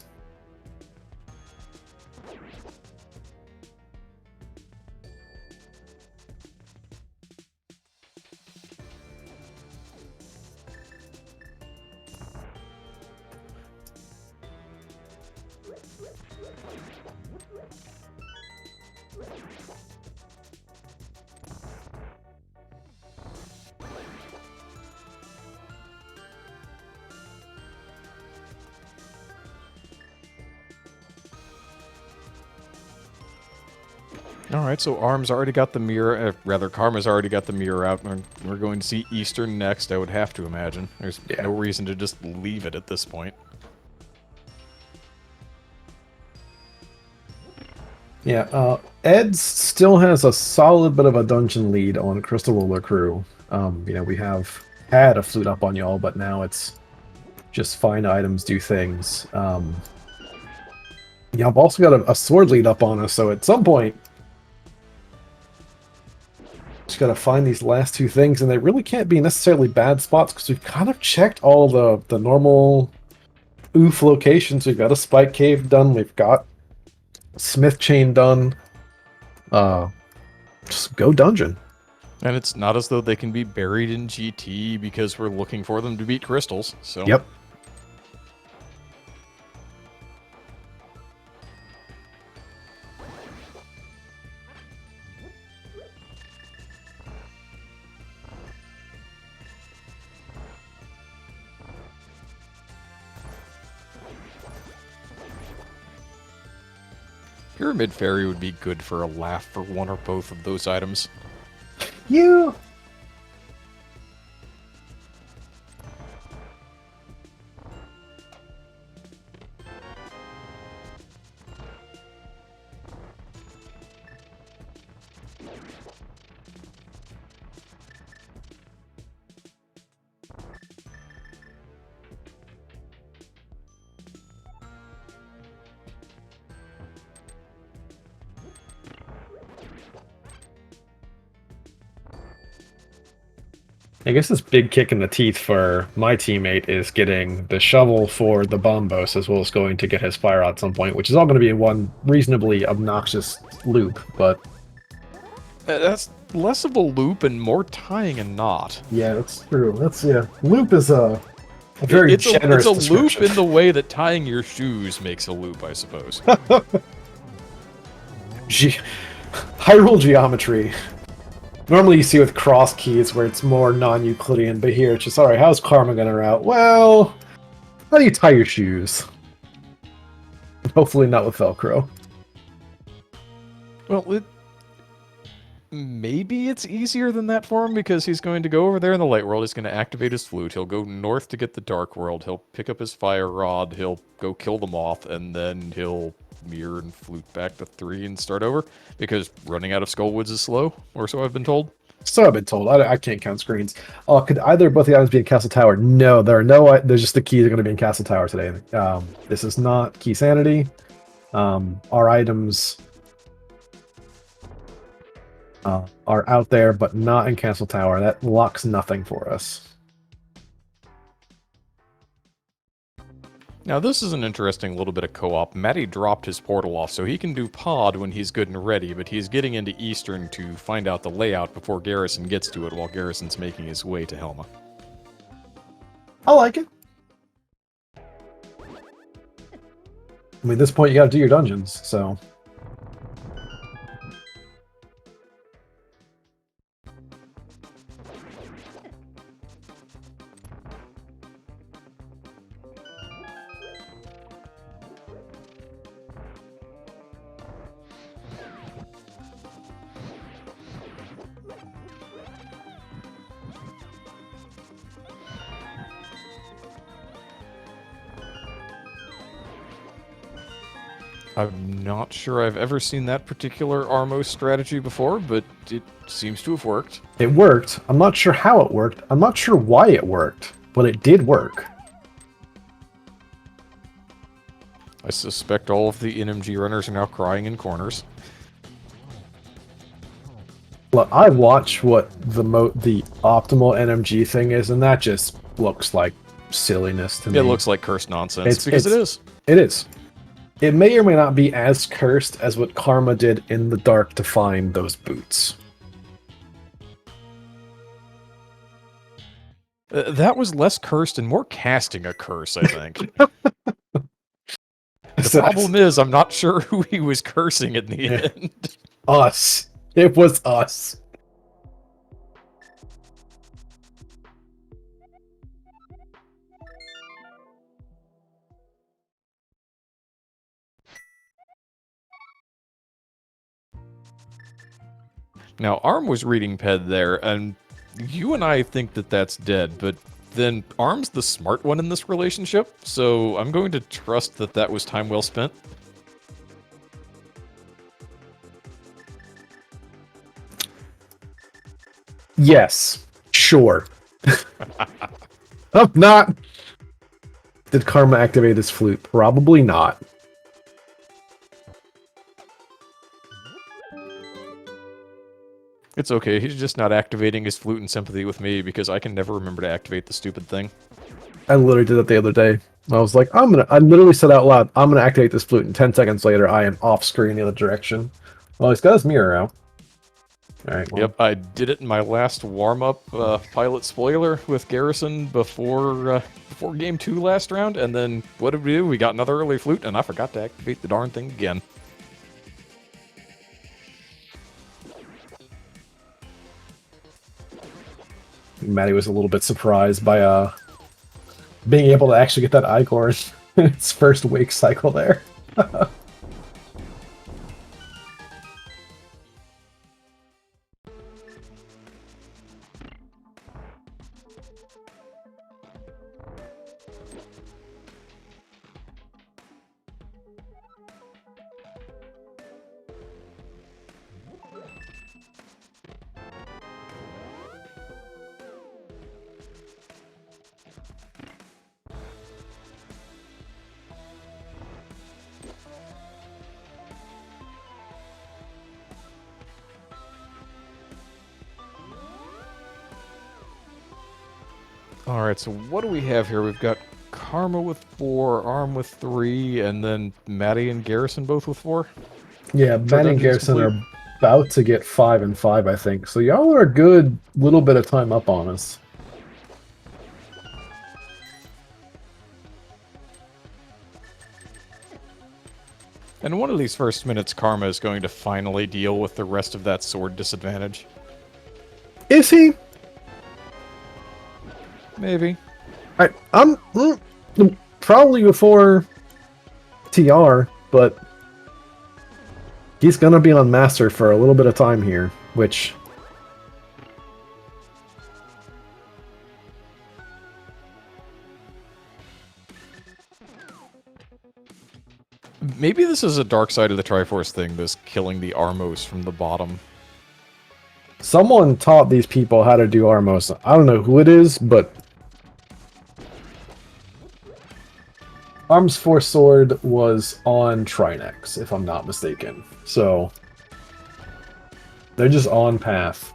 Alright, so Arm's already got the mirror, rather, Karma's already got the mirror out, and we're going to see Eastern next, I would have to imagine. There's no reason to just leave it at this point. Yeah, Eds still has a solid bit of a dungeon lead on Crystal Roller Crew. We have had a flute up on y'all, but now it's just find items, do things. I've also got a sword lead up on us, so at some point, just gotta find these last two things, and they really can't be necessarily bad spots because we've kind of checked all the normal oof locations. We've got a spike cave done. We've got Smith chain done. Just go dungeon. And it's not as though they can be buried in GT because we're looking for them to beat crystals, so... Yep. Pyramid Fairy would be good for a laugh for one or both of those items. You. I guess this big kick in the teeth for my teammate is getting the shovel for the Bombos, as well as going to get his fire at some point, which is all going to be one reasonably obnoxious loop, but... That's less of a loop and more tying a knot. Yeah, that's true. Loop is a very generous It's a loop description. in the way that tying your shoes makes a loop, I suppose. Hyrule geometry. Normally you see with cross keys where it's more non-Euclidean, but here it's just, alright, how's Karma gonna route? Well, how do you tie your shoes? Hopefully not with Velcro. Well, maybe it's easier than that for him because he's going to go over there in the light world, he's going to activate his flute, he'll go north to get the dark world, he'll pick up his fire rod, he'll go kill the moth, and then he'll mirror and flute back to 3 and start over, because running out of Skullwoods is slow, or so I've been told. So I've been told. I can't count screens. Could either both the items be in Castle Tower? No, there are no. There's just the keys are going to be in Castle Tower today. This is not Key Sanity. Our items are out there, but not in Castle Tower. That locks nothing for us. Now this is an interesting little bit of co-op. Matty dropped his portal off, so he can do pod when he's good and ready, but he's getting into Eastern to find out the layout before Garrison gets to it while Garrison's making his way to Helma. I like it. I mean, at this point, you gotta do your dungeons, so... I'm not sure I've ever seen that particular Armos strategy before, but it seems to have worked. It worked. I'm not sure how it worked. I'm not sure why it worked, but it did work. I suspect all of the NMG runners are now crying in corners. Look, I watch what the optimal NMG thing is, and that just looks like silliness to me. It looks like cursed nonsense, because it is. It is. It may or may not be as cursed as what Karma did in the dark to find those boots. That was less cursed and more casting a curse, I think. The problem is, I'm not sure who he was cursing in the end. Us. It was us. Now, Arm was reading Ped there, and you and I think that that's dead, but then Arm's the smart one in this relationship, so I'm going to trust that that was time well spent. Yes. Sure. I'm not... Did Karma activate his flute? Probably not. It's okay, he's just not activating his flute in sympathy with me because I can never remember to activate the stupid thing. I literally did it the other day. I was like, I literally said out loud, I'm gonna activate this flute, and 10 seconds later, I am off screen the other direction. Well, he's got his mirror out. Alright, well. Yep, I did it in my last warm-up pilot spoiler with Garrison before Game 2 last round, and then what did we do? We got another early flute, and I forgot to activate the darn thing again. Maddie was a little bit surprised by being able to actually get that Ichor in its first wake cycle there. Alright, so what do we have here? We've got Karma with 4, Arm with 3, and then Maddie and Garrison both with 4? Yeah, Maddie and Garrison are about to get 5 and 5, I think. So y'all are a good little bit of time up on us. And one of these first minutes, Karma is going to finally deal with the rest of that sword disadvantage. Is he? Maybe. I'm probably before TR, but he's gonna be on Master for a little bit of time here, which... Maybe this is a dark side of the Triforce thing, this killing the Armos from the bottom. Someone taught these people how to do Armos. I don't know who it is, but... Arms Force Sword was on Trinex, if I'm not mistaken. So... they're just on path.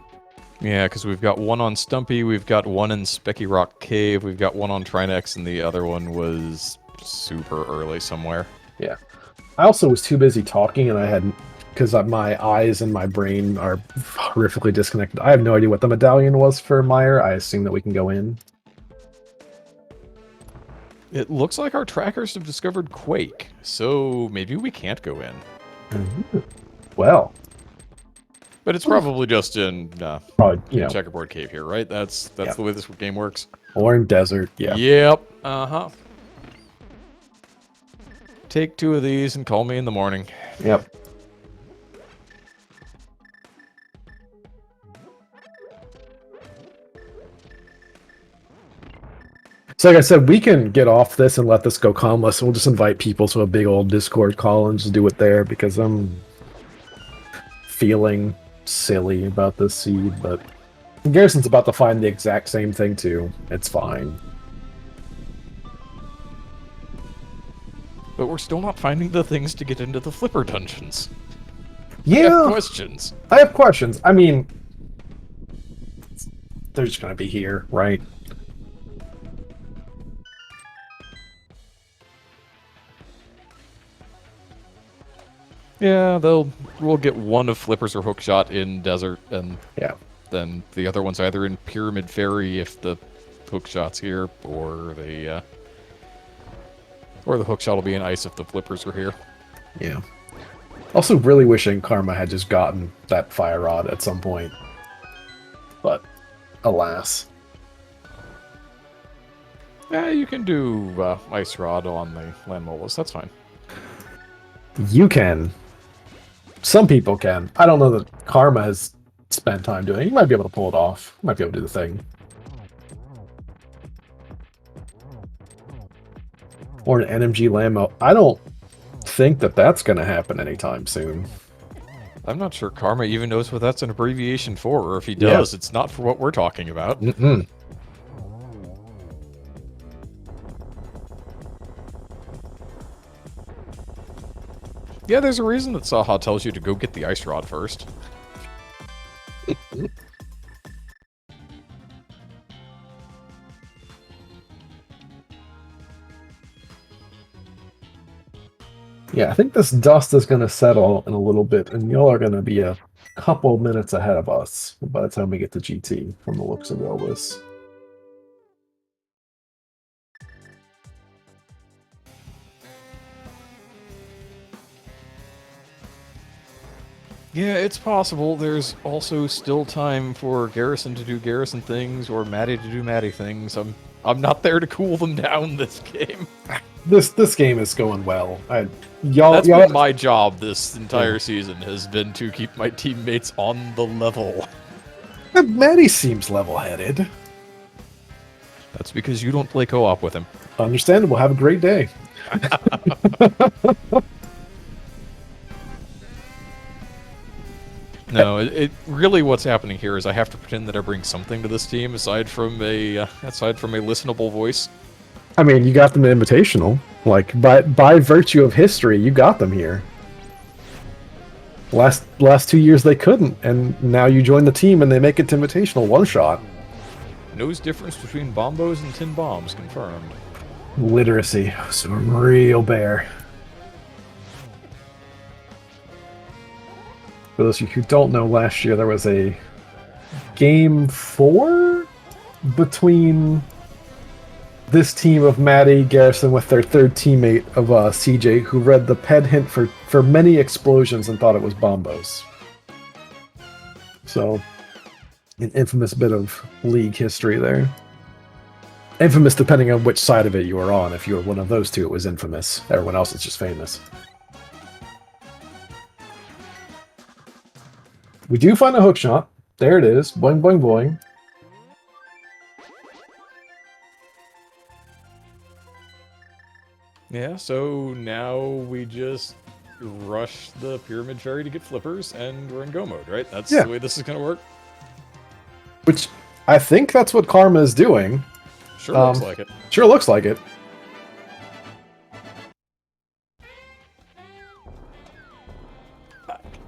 Yeah, because we've got one on Stumpy, we've got one in Specky Rock Cave, we've got one on Trinex, and the other one was super early somewhere. Yeah. I also was too busy talking, and I hadn't, because my eyes and my brain are horrifically disconnected. I have no idea what the medallion was for Meyer. I assume that we can go in. It looks like our trackers have discovered Quake, so maybe we can't go in. Well, But it's probably just in probably, you know, Checkerboard Cave here, right? That's yeah. the way this game works. Or in desert, yeah. Yep. Uh-huh. Take 2 of these and call me in the morning. Yep. So like I said, we can get off this and let this go calmless. We'll just invite people to a big old Discord call and just do it there, because I'm feeling silly about this seed, but Garrison's about to find the exact same thing too. It's fine. But we're still not finding the things to get into the flipper dungeons. Yeah. I have questions. I have questions. I mean, they're just gonna be here, right? Yeah, we'll get one of flippers or hookshot in desert, and Yeah. then the other one's either in Pyramid Ferry if the hookshot's here, or the hookshot will be in ice if the flippers are here. Yeah. Also, really wishing Karma had just gotten that fire rod at some point, but alas. Yeah, you can do ice rod on the land molas. That's fine. You can. Some people can. I don't know that Karma has spent time doing it. You might be able to pull it off. You might be able to do the thing. Or an NMG Lambo. I don't think that that's going to happen anytime soon. I'm not sure Karma even knows what that's an abbreviation for, or if he does, it's not for what we're talking about. Mm-mm. Yeah, there's a reason that Saha tells you to go get the ice rod first. Yeah, I think this dust is going to settle in a little bit, and y'all are going to be a couple minutes ahead of us by the time we get to GT, from the looks of all this. Yeah, it's possible. There's also still time for Garrison to do Garrison things, or Maddie to do Maddie things. I'm not there to cool them down this game. This game is going well. That's been my job this entire season, has been to keep my teammates on the level. Maddie seems level-headed. That's because you don't play co-op with him. Understandable. Have a great day. No, it really what's happening here is I have to pretend that I bring something to this team aside from a listenable voice. I mean, you got them an invitational. Like, by virtue of history, you got them here. Last 2 years they couldn't, and now you join the team and they make it to invitational one shot. Knows difference between bombos and tin bombs, confirmed. Literacy, so real bare. For those of you who don't know, last year there was a Game 4 between this team of Maddie, Garrison with their third teammate of CJ, who read the ped hint for many explosions and thought it was bombos. So, an infamous bit of League history there. Infamous depending on which side of it you were on. If you were one of those two, it was infamous. Everyone else is just famous. We do find a hookshot. There it is. Boing, boing, boing. Yeah, so now we just rush the Pyramid Ferry to get flippers, and we're in go mode, right? That's the way this is going to work? Which, I think that's what Karma is doing. Sure looks like it. Sure looks like it.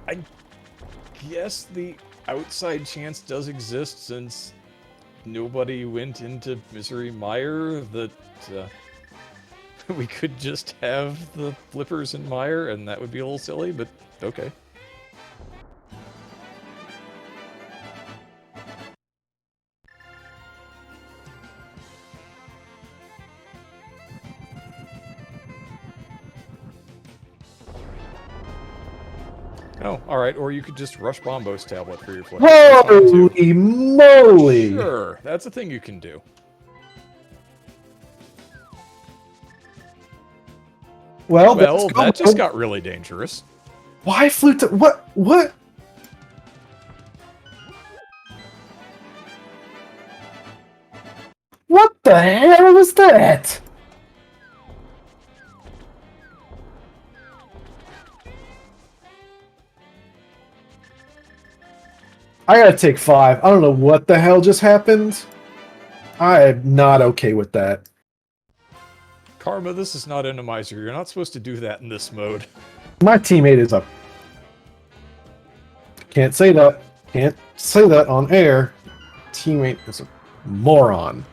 I guess the outside chance does exist, since nobody went into Misery Mire, that We could just have the flippers in Mire, and that would be a little silly, but okay. Oh, alright, or you could just rush Bombo's tablet for your flippers. Holy moly! Sure, that's a thing you can do. Well, that just got really dangerous. Why flew to... What? What? What the hell was that? I gotta take 5. I don't know what the hell just happened. I am not okay with that. Karma, this is not Randomizer. You're not supposed to do that in this mode. My teammate is a... Can't say that. Can't say that on air. Teammate is a moron.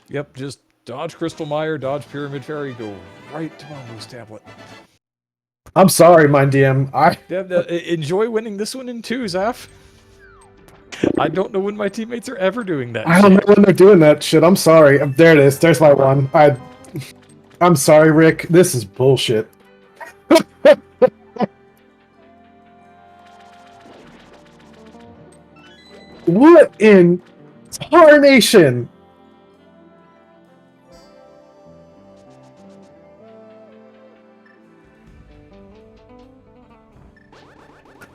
Yep, just dodge Crystal Mire, dodge Pyramid Fairy, go right to Bombo's tablet. I'm sorry, Mind DM. Enjoy winning this one in 2, Zaf. I don't know when my teammates are ever doing that. I don't know when they're doing that shit. I'm sorry. There it is. There's my one. I'm sorry, Rick. This is bullshit. What in tarnation?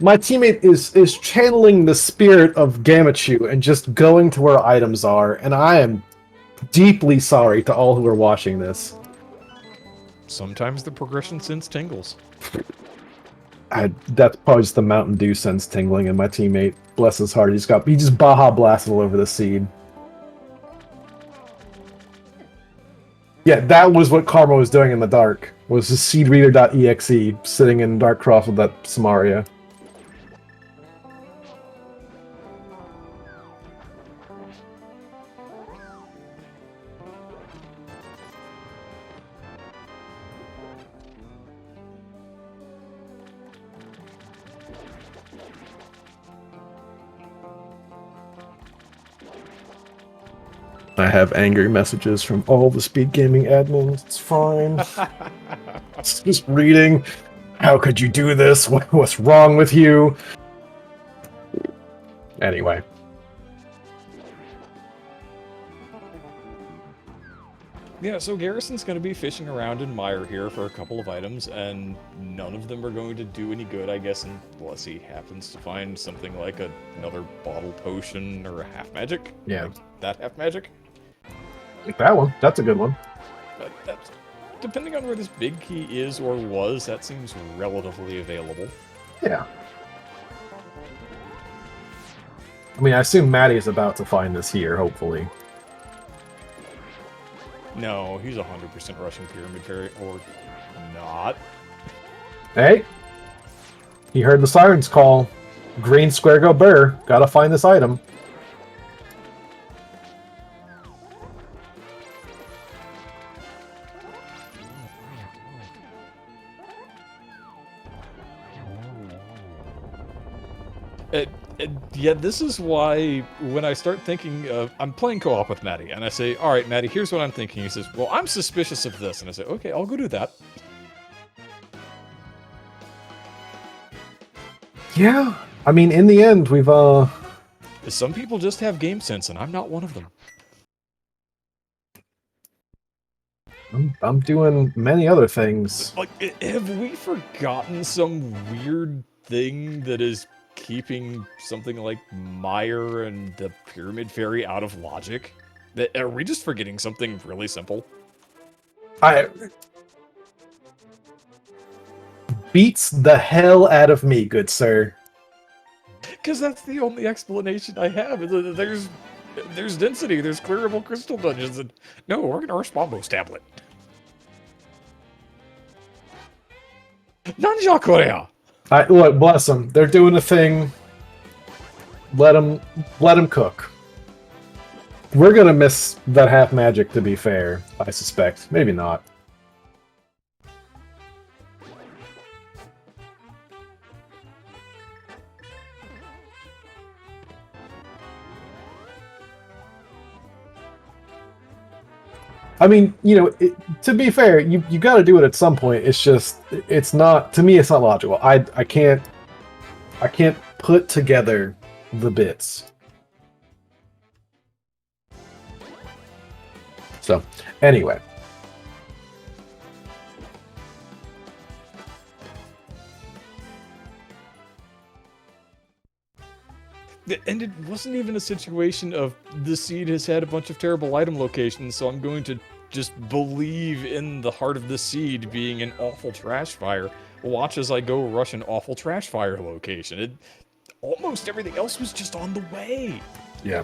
My teammate is channeling the spirit of Gamachu and just going to where items are, and I am deeply sorry to all who are watching this. Sometimes the progression sense tingles. That's probably just the Mountain Dew sense tingling, and my teammate, bless his heart, he just Baja blasted all over the seed. Yeah, that was what Karma was doing in the dark. Was the seedreader.exe sitting in Darkcroft with that Samaria. I have angry messages from all the SpeedGaming admins. It's fine. It's just reading. How could you do this? What's wrong with you? Anyway. Yeah, so Garrison's going to be fishing around in Mire here for a couple of items, and none of them are going to do any good, I guess, unless he happens to find something like another bottle potion or a half magic. Yeah. Like that half magic. That one. That's a good one. But that's, depending on where this big key is or was, that seems relatively available. Yeah. I mean, I assume Maddie is about to find this here, hopefully. No, he's 100% rushing Pyramid Fairy, or not. Hey! He heard the sirens call. Green square go burr. Gotta find this item. Yeah, this is why when I start thinking of... I'm playing co-op with Maddie, and I say, alright, Maddie, here's what I'm thinking. He says, well, I'm suspicious of this. And I say, okay, I'll go do that. Yeah. I mean, in the end, we've, Some people just have game sense, and I'm not one of them. I'm doing many other things. Like, have we forgotten some weird thing that is keeping something like Mire and the Pyramid Fairy out of logic? Are we just forgetting something really simple? Beats the hell out of me, good sir. Because that's the only explanation I have. There's density, there's clearable crystal dungeons, and no, we're gonna rush Bombo's tablet. Nanja Korea! Look, bless them. They're doing a thing. Let them cook. We're gonna miss that half magic, to be fair, I suspect. Maybe not. I mean, you know, to be fair, you got to do it at some point. It's just, it's not, to me, it's not logical. I can't put together the bits. So, anyway. And it wasn't even a situation of the seed has had a bunch of terrible item locations, so I'm going to just believe in the heart of the seed being an awful trash fire. Watch as I go rush an awful trash fire location. Almost everything else was just on the way. Yeah.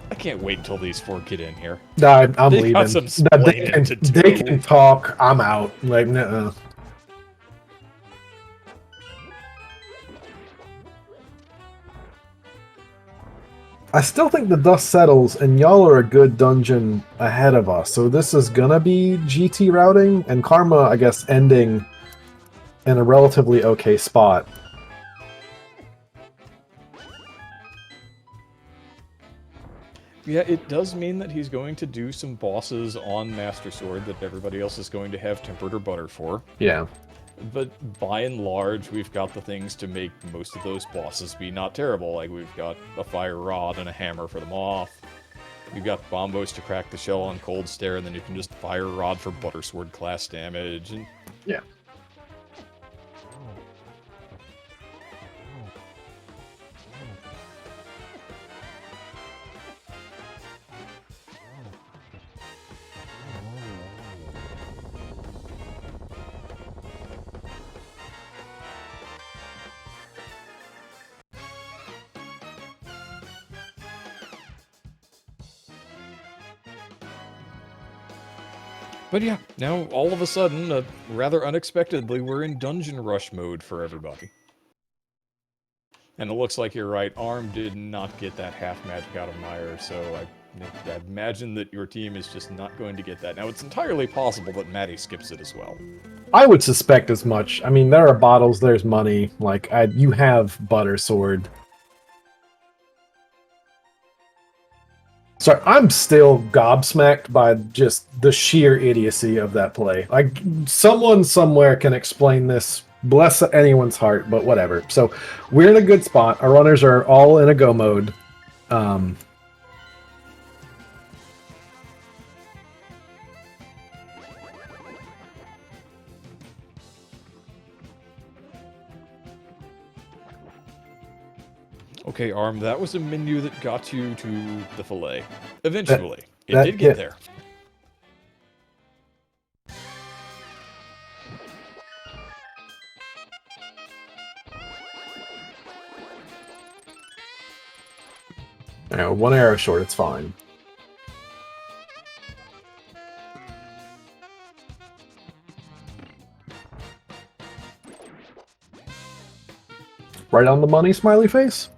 I can't wait until these four get in here. Nah, I'm they leaving. Got some splaining to do. They can talk. I'm out. Like, nuh-uh. I still think the dust settles, and y'all are a good dungeon ahead of us. So this is gonna be GT routing, and Karma, I guess, ending in a relatively okay spot. Yeah, it does mean that he's going to do some bosses on Master Sword that everybody else is going to have tempered or butter for. Yeah. But by and large, we've got the things to make most of those bosses be not terrible. Like, we've got a fire rod and a hammer for the moth. We've got bombos to crack the shell on Cold Stare, and then you can just fire rod for Buttersword class damage. And yeah. But yeah, now all of a sudden, rather unexpectedly, we're in dungeon rush mode for everybody. And it looks like you're right, Arm did not get that half magic out of Meyer, so I imagine that your team is just not going to get that. Now, it's entirely possible that Maddie skips it as well. I would suspect as much. I mean, there are bottles, there's money. Like, you have Butter Sword. Sorry, I'm still gobsmacked by just the sheer idiocy of that play. Like, someone somewhere can explain this. Bless anyone's heart, but whatever. So, we're in a good spot. Our runners are all in a go mode. Okay, Arm, that was a menu that got you to the fillet. Eventually. It did get there. One arrow short, it's fine. Right on the money, smiley face?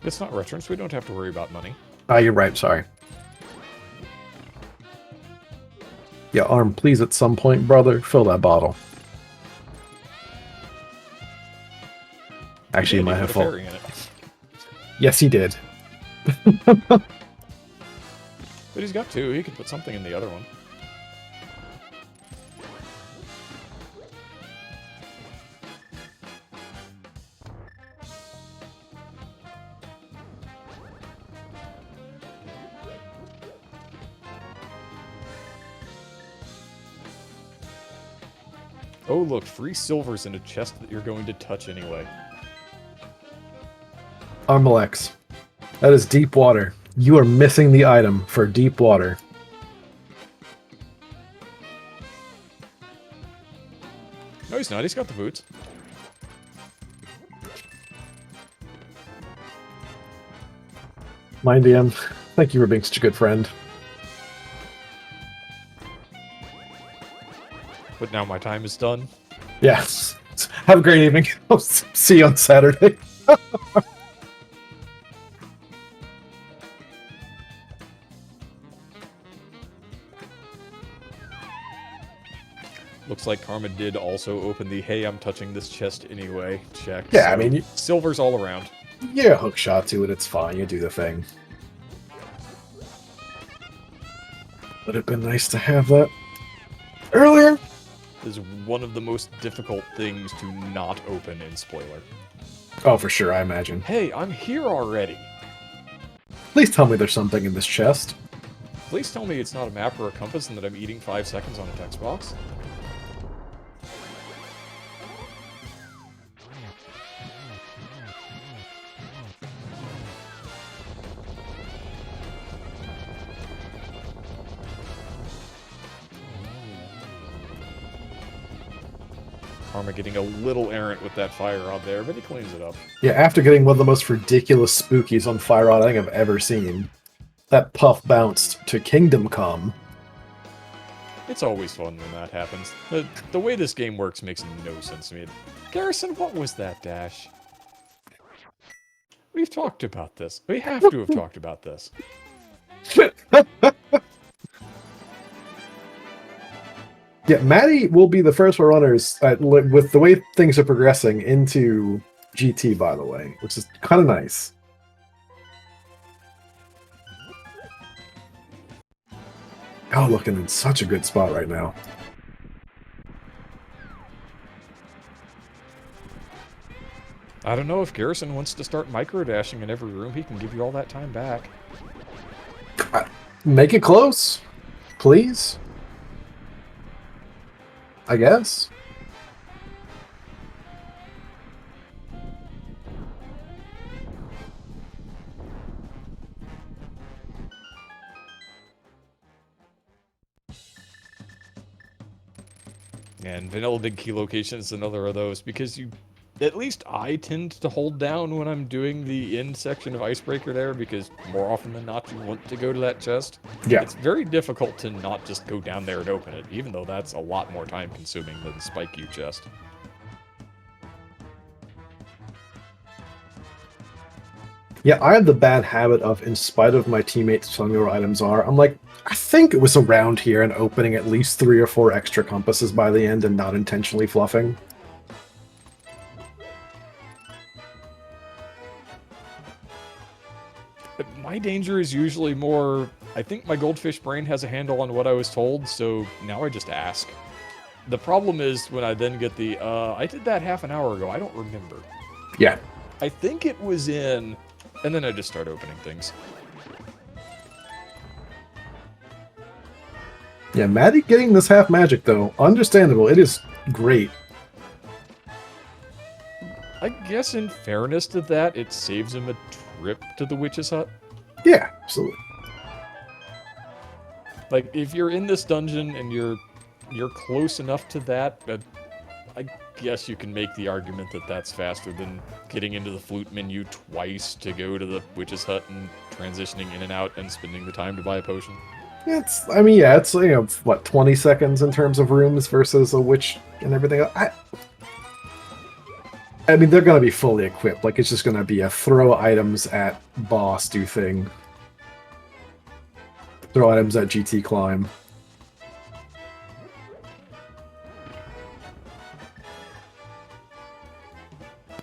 It's not restaurants, we don't have to worry about money. Ah, you're right, sorry. Yeah, Arm, please at some point, brother, fill that bottle. Actually, you might have full. Yes, he did. But he's got two, he could put something in the other one. Oh look, free silver's in a chest that you're going to touch anyway. Armalex, that is deep water. You are missing the item for deep water. No, he's not. He's got the boots. Mind DM, thank you for being such a good friend. But now my time is done. Yeah. Have a great evening. I'll see you on Saturday. Looks like Karma did also open the "Hey, I'm touching this chest anyway" check. Yeah, so I mean, silver's all around. yeah, hook shot to it. It's fine. You do the thing. Would have been nice to have that earlier. Is one of the most difficult things to not open in spoiler. Oh, for sure, I imagine. Hey, I'm here already. Please tell me there's something in this chest. Please tell me it's not a map or a compass and that I'm eating 5 seconds on a text box. Karma getting a little errant with that fire rod there, but he cleans it up. Yeah, after getting one of the most ridiculous spookies on Fire Rod I think I've ever seen, that puff bounced to Kingdom Come. It's always fun when that happens. The way this game works makes no sense to me. Garrison, what was that dash? We've talked about this. We have to have talked about this. Yeah, Maddie will be the first runners with the way things are progressing into GT, by the way, which is kind of nice. Oh, looking in such a good spot right now. I don't know if Garrison wants to start micro-dashing in every room. He can give you all that time back. Make it close, please. I guess. And Vanilla Big Key Location is another of those, because at least I tend to hold down when I'm doing the end section of Icebreaker there, because more often than not you want to go to that chest. Yeah. It's very difficult to not just go down there and open it, even though that's a lot more time consuming than Spike You chest. Yeah, I have the bad habit of, in spite of my teammates telling me where items are, I'm like, I think it was around here and opening at least 3 or 4 extra compasses by the end and not intentionally fluffing. My danger is usually more, I think my goldfish brain has a handle on what I was told, so now I just ask. The problem is when I then get the, I did that half an hour ago, I don't remember. Yeah. I think it was in, and then I just start opening things. Yeah, Maddie getting this half magic, though. Understandable. It is great. I guess in fairness to that, it saves him a trip to the witch's hut. Yeah, absolutely. Like, if you're in this dungeon and you're close enough to that, I guess you can make the argument that that's faster than getting into the flute menu twice to go to the witch's hut and transitioning in and out and spending the time to buy a potion. It's, I mean, yeah, it's, you know, what, 20 seconds in terms of rooms versus a witch and everything. I mean, they're going to be fully equipped. Like, it's just going to be a throw items at boss do thing. Throw items at GT climb.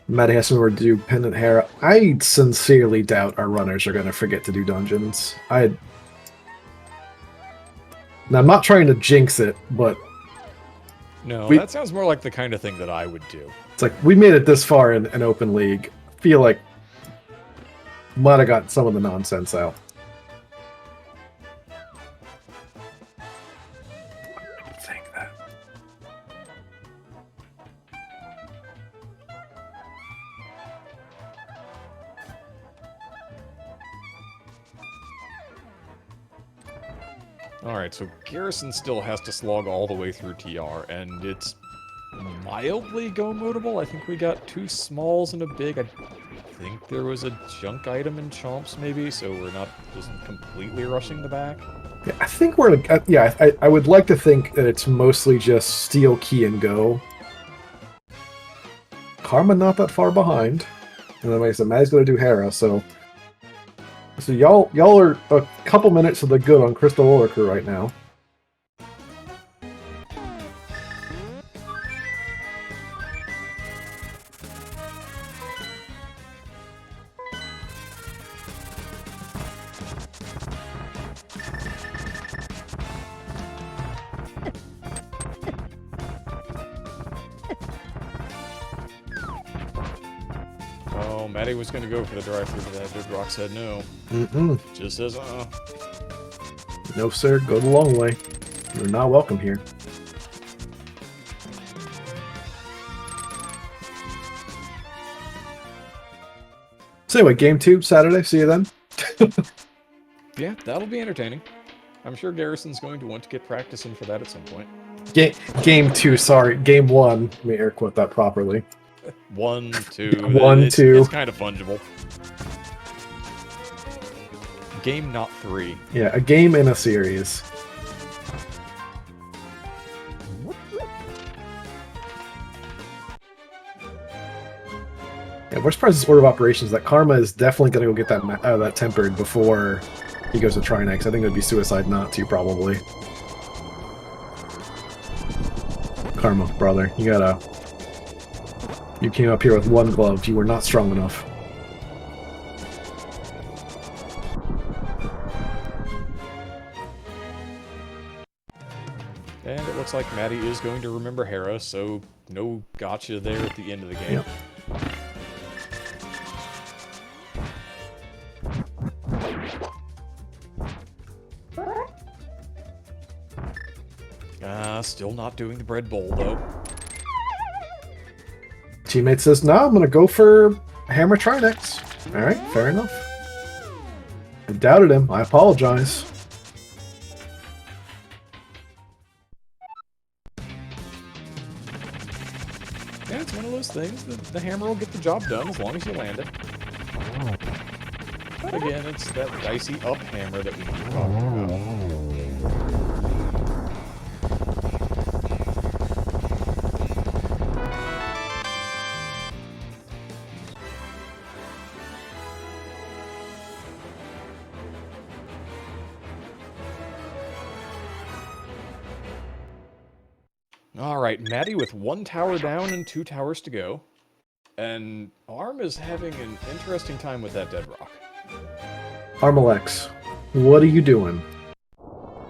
Maddie has somewhere to do pendant hair. I sincerely doubt our runners are going to forget to do dungeons. Now, I'm not trying to jinx it, but... No, that sounds more like the kind of thing that I would do. It's like, we made it this far in an open league. I feel like might have got some of the nonsense out. I think that. Alright, so Garrison still has to slog all the way through TR, and it's mildly go-modable. I think we got 2 smalls and a big. I think there was a junk item in Chomps, maybe, so we're not just completely rushing the back. Yeah, I think we're... yeah, I would like to think that it's mostly just steal, key, and go. Karma not that far behind. And then like I said, Maddie's going to do Hera, so y'all are a couple minutes of the good on Crystal Oracle right now. Oh, Maddie was going to go for the drive-thru, but that Dead Rock said no. Just says, No, sir. Go the long way. You're not welcome here. So anyway, game 2, Saturday. See you then. Yeah, that'll be entertaining. I'm sure Garrison's going to want to get practicing for that at some point. Game 2, sorry. Game 1. Let me air quote that properly. 1, 2. 1, 2. It's kind of fungible. Game, not 3. Yeah, a game in a series. Yeah, we're surprised this order of operations that Karma is definitely going to go get that tempered before he goes to Trinex. I think it would be suicide not to, probably. Karma, brother, you came up here with one glove. You were not strong enough. And it looks like Maddie is going to remember Hera, so no gotcha there at the end of the game. Yep. Still not doing the bread bowl, though. Teammate says, no, I'm going to go for Hammer Trinex. Alright, fair enough. I doubted him. I apologize. Yeah, it's one of those things. The hammer will get the job done as long as you land it. But again, it's that dicey up hammer that we keep talking about. Alright, Maddie with 1 tower down and 2 towers to go. And Arm is having an interesting time with that Dead Rock. Armalex, what are you doing?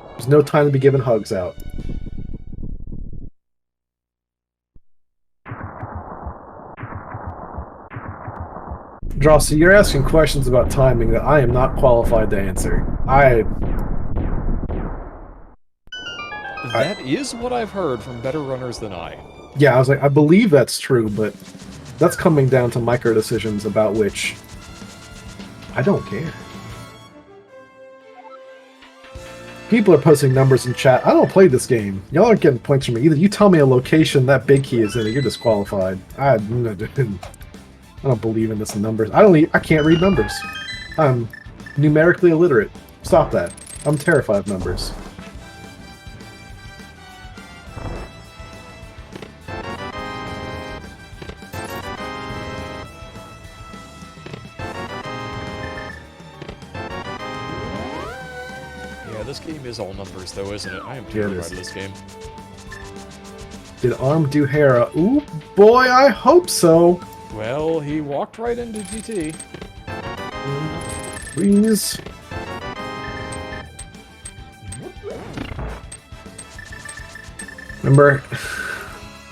There's no time to be giving hugs out. Drosy, you're asking questions about timing that I am not qualified to answer. That is what I've heard from better runners than I. Yeah, I was like, I believe that's true, but that's coming down to micro decisions about which I don't care. People are posting numbers in chat. I don't play this game. Y'all aren't getting points from me. Either you tell me a location that big key is in it, you're disqualified. I don't believe in this numbers. I can't read numbers. I'm numerically illiterate. Stop that. I'm terrified of numbers. This game is all numbers, though, isn't it? I am terrified of this game. Did Arm do Hera? Ooh, boy, I hope so. Well, he walked right into GT. Please. Remember,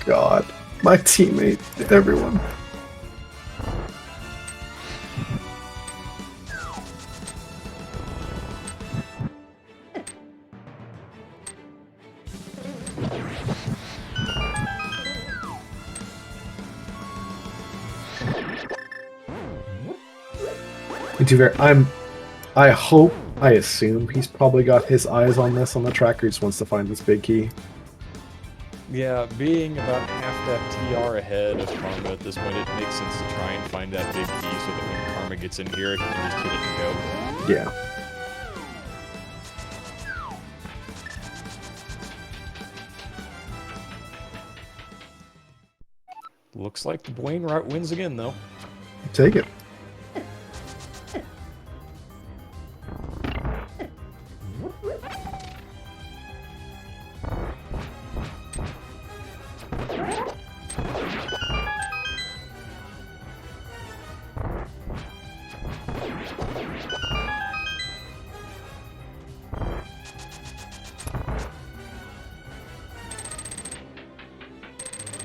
God, my teammate, everyone. I assume he's probably got his eyes on this on the tracker. He just wants to find this big key. Yeah, being about half that TR ahead of Karma at this point, it makes sense to try and find that big key so that when Karma gets in here, it can just hit it and go. Yeah. Looks like the Blaine route wins again, though. Take it.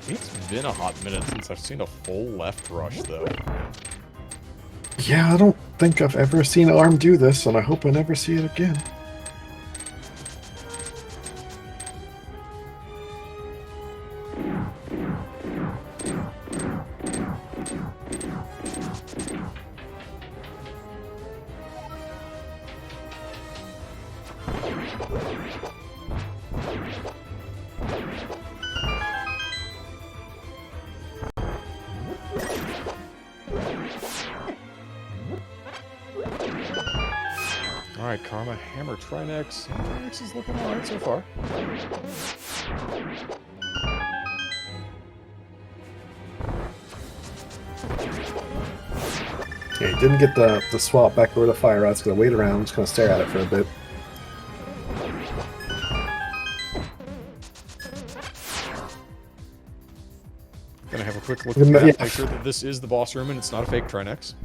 It's been a hot minute since I've seen a full left rush, though. Yeah, I don't think I've ever seen ARM do this, and I hope I never see it again. Alright, Karma, Hammer, Trinex. Trinex is looking alright so far. Yeah, he didn't get the swap back over to Fire Rod's gonna wait around, just gonna stare at it for a bit. Gonna have a quick look at that, make sure that this is the boss room and it's not a fake Trinex.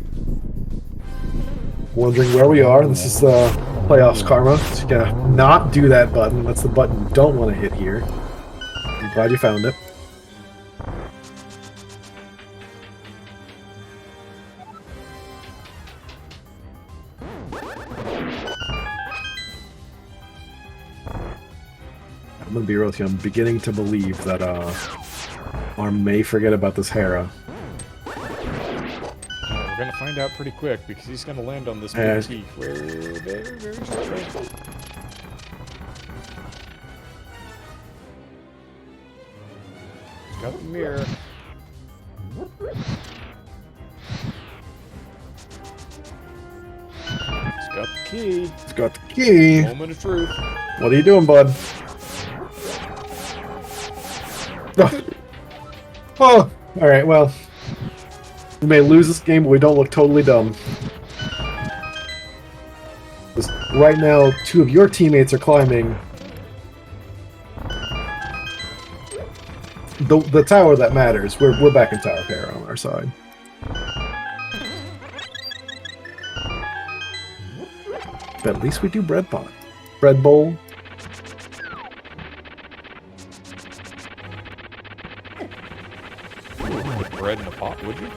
Wondering where we are. This is the playoffs Karma. So you gotta not do that button. That's the button you don't want to hit here. I'm glad you found it. I'm gonna be real with you. I'm beginning to believe that ARM may forget about this Hera. We're gonna find out pretty quick because he's gonna land on this boutique very, very shortly. Got the mirror. He's got the key. He's got the key. Moment of truth. What are you doing, bud? Oh, alright, well. We may lose this game, but we don't look totally dumb. Right now, two of your teammates are climbing the tower that matters. We're back in tower pair on our side. But at least we do bread pot. Bread bowl. Put bread in a pot, would you?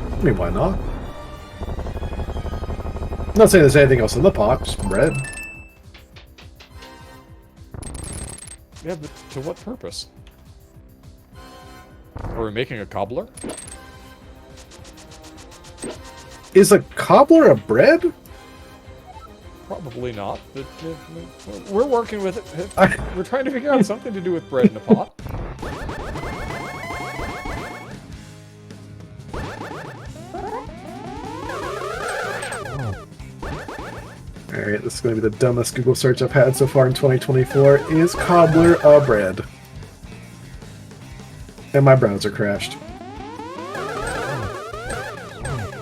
I mean, why not? I'm not saying there's anything else in the pot, just bread. Yeah, but to what purpose? Are we making a cobbler? Is a cobbler a bread? Probably not, but we're working with it. We're trying to figure out something to do with bread in a pot. Alright, this is going to be the dumbest Google search I've had so far in 2024. Is cobbler a bread? And my browser crashed.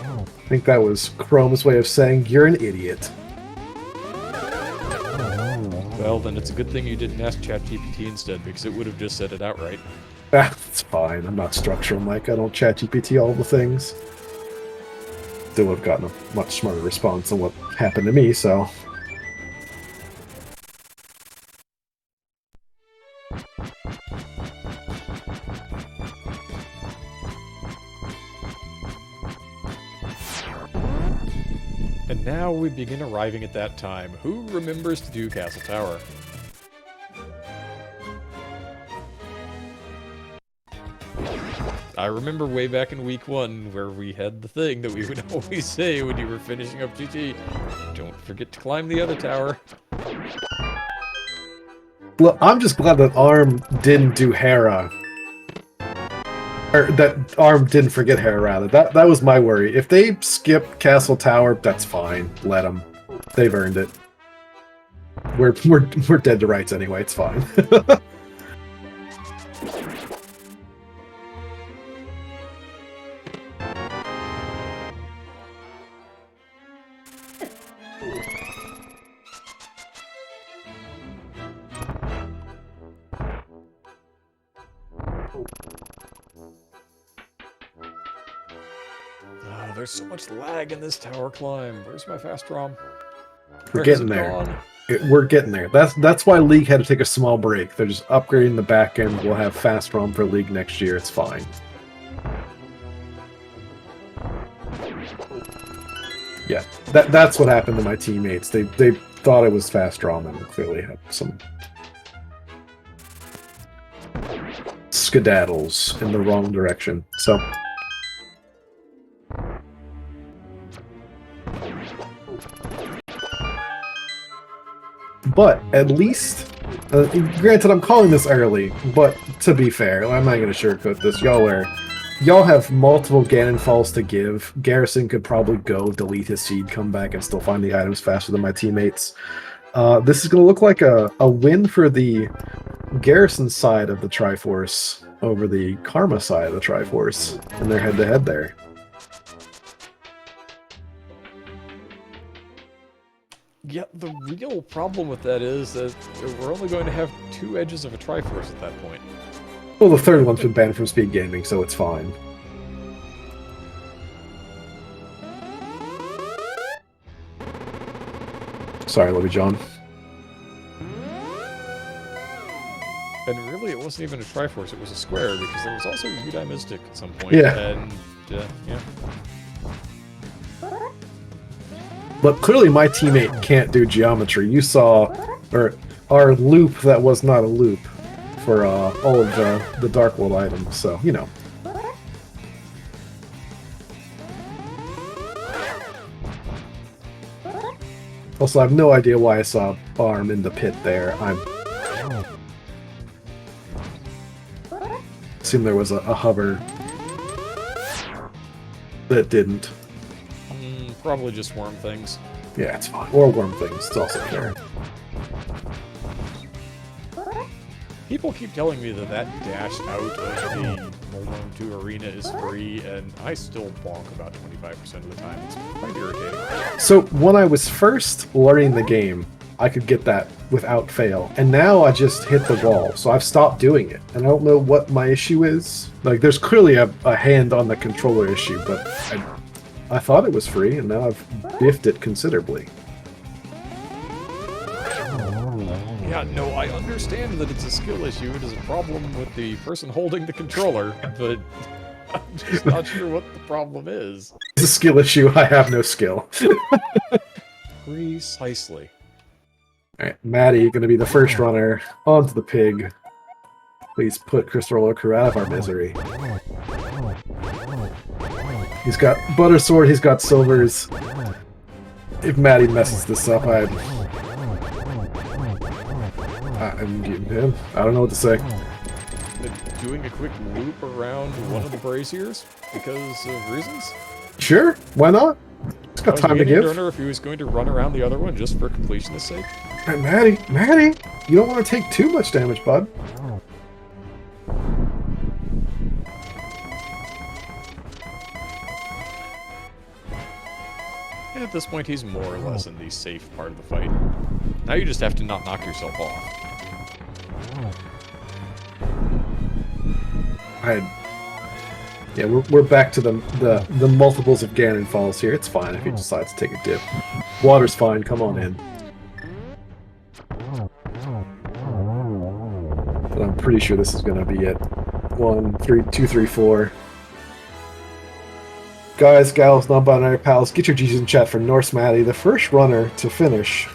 I think that was Chrome's way of saying you're an idiot. Well, then it's a good thing you didn't ask ChatGPT instead, because it would have just said it outright. That's fine. I'm not structural, Mike. I don't ChatGPT all the things. Still would have gotten a much smarter response than what happened to me, so... And now we begin arriving at that time. Who remembers to do Castle Tower? I remember way back in week 1 where we had the thing that we would always say when you were finishing up GT. Don't forget to climb the other tower. Well, I'm just glad that ARM didn't do Hera. Or that ARM didn't forget Hera, rather. That was my worry. If they skip Castle Tower, that's fine. Let them. They've earned it. We're dead to rights anyway. It's fine. there's so much lag in this tower climb. Where's my fast ROM? We're getting there. Gone? We're getting there. That's why League had to take a small break. They're just upgrading the back end. We'll have fast ROM for League next year. It's fine. Yeah, that's what happened to my teammates. They thought it was fast ROM and clearly had some skedaddles in the wrong direction. So. But at least, granted, I'm calling this early, but to be fair, I'm not going to sugarcoat this. Y'all have multiple Ganon falls to give. Garrison could probably go delete his seed, come back, and still find the items faster than my teammates. This is going to look like a win for the Garrison side of the Triforce over the Karma side of the Triforce, and they're head-to-head there. Yeah, the real problem with that is that we're only going to have 2 edges of a Triforce at that point. Well, the third one's been banned from SpeedGaming, so it's fine. Sorry, Lily John. And really, it wasn't even a Triforce, it was a square, because there was also a Udai Mystic at some point. Yeah. And, yeah. But clearly my teammate can't do geometry. You saw our loop that was not a loop for all of the Dark World items, so, you know. Also, I have no idea why I saw Arm in the pit there. Assume there was a hover that didn't. Probably just worm things. Yeah, it's fine. Or worm things. It's also fair. People keep telling me that dash out of the Worm 2 arena is free, and I still bonk about 25% of the time. It's quite irritating. So, when I was first learning the game, I could get that without fail. And now I just hit the wall, so I've stopped doing it. And I don't know what my issue is. Like, there's clearly a hand on the controller issue, but I thought it was free, and now I've biffed it considerably. Yeah, no, I understand that it's a skill issue. It is a problem with the person holding the controller, but I'm just not sure what the problem is. It's a skill issue. I have no skill. Precisely. Alright, Maddie, going to be the first runner onto the pig. Please put Crystal Roller Crew out of our misery. He's got Butter Sword, he's got Silvers. If Maddie messes this up, I'm getting him. I don't know what to say. Doing a quick loop around one of the braziers because of reasons? Sure, why not? It's got time to give. Turner if he was going to run around the other one just for completion's sake. Hey, Maddie, you don't want to take too much damage, bud. And at this point, he's more or less in the safe part of the fight. Now you just have to not knock yourself off. Yeah, we're back to the multiples of Ganon falls here. It's fine if he decides to take a dip. Water's fine. Come on in. But I'm pretty sure this is going to be it. 1, 3, 2, 3, 4. Guys, gals, non-binary pals, get your G's in chat for Norse Maddie, the first runner to finish.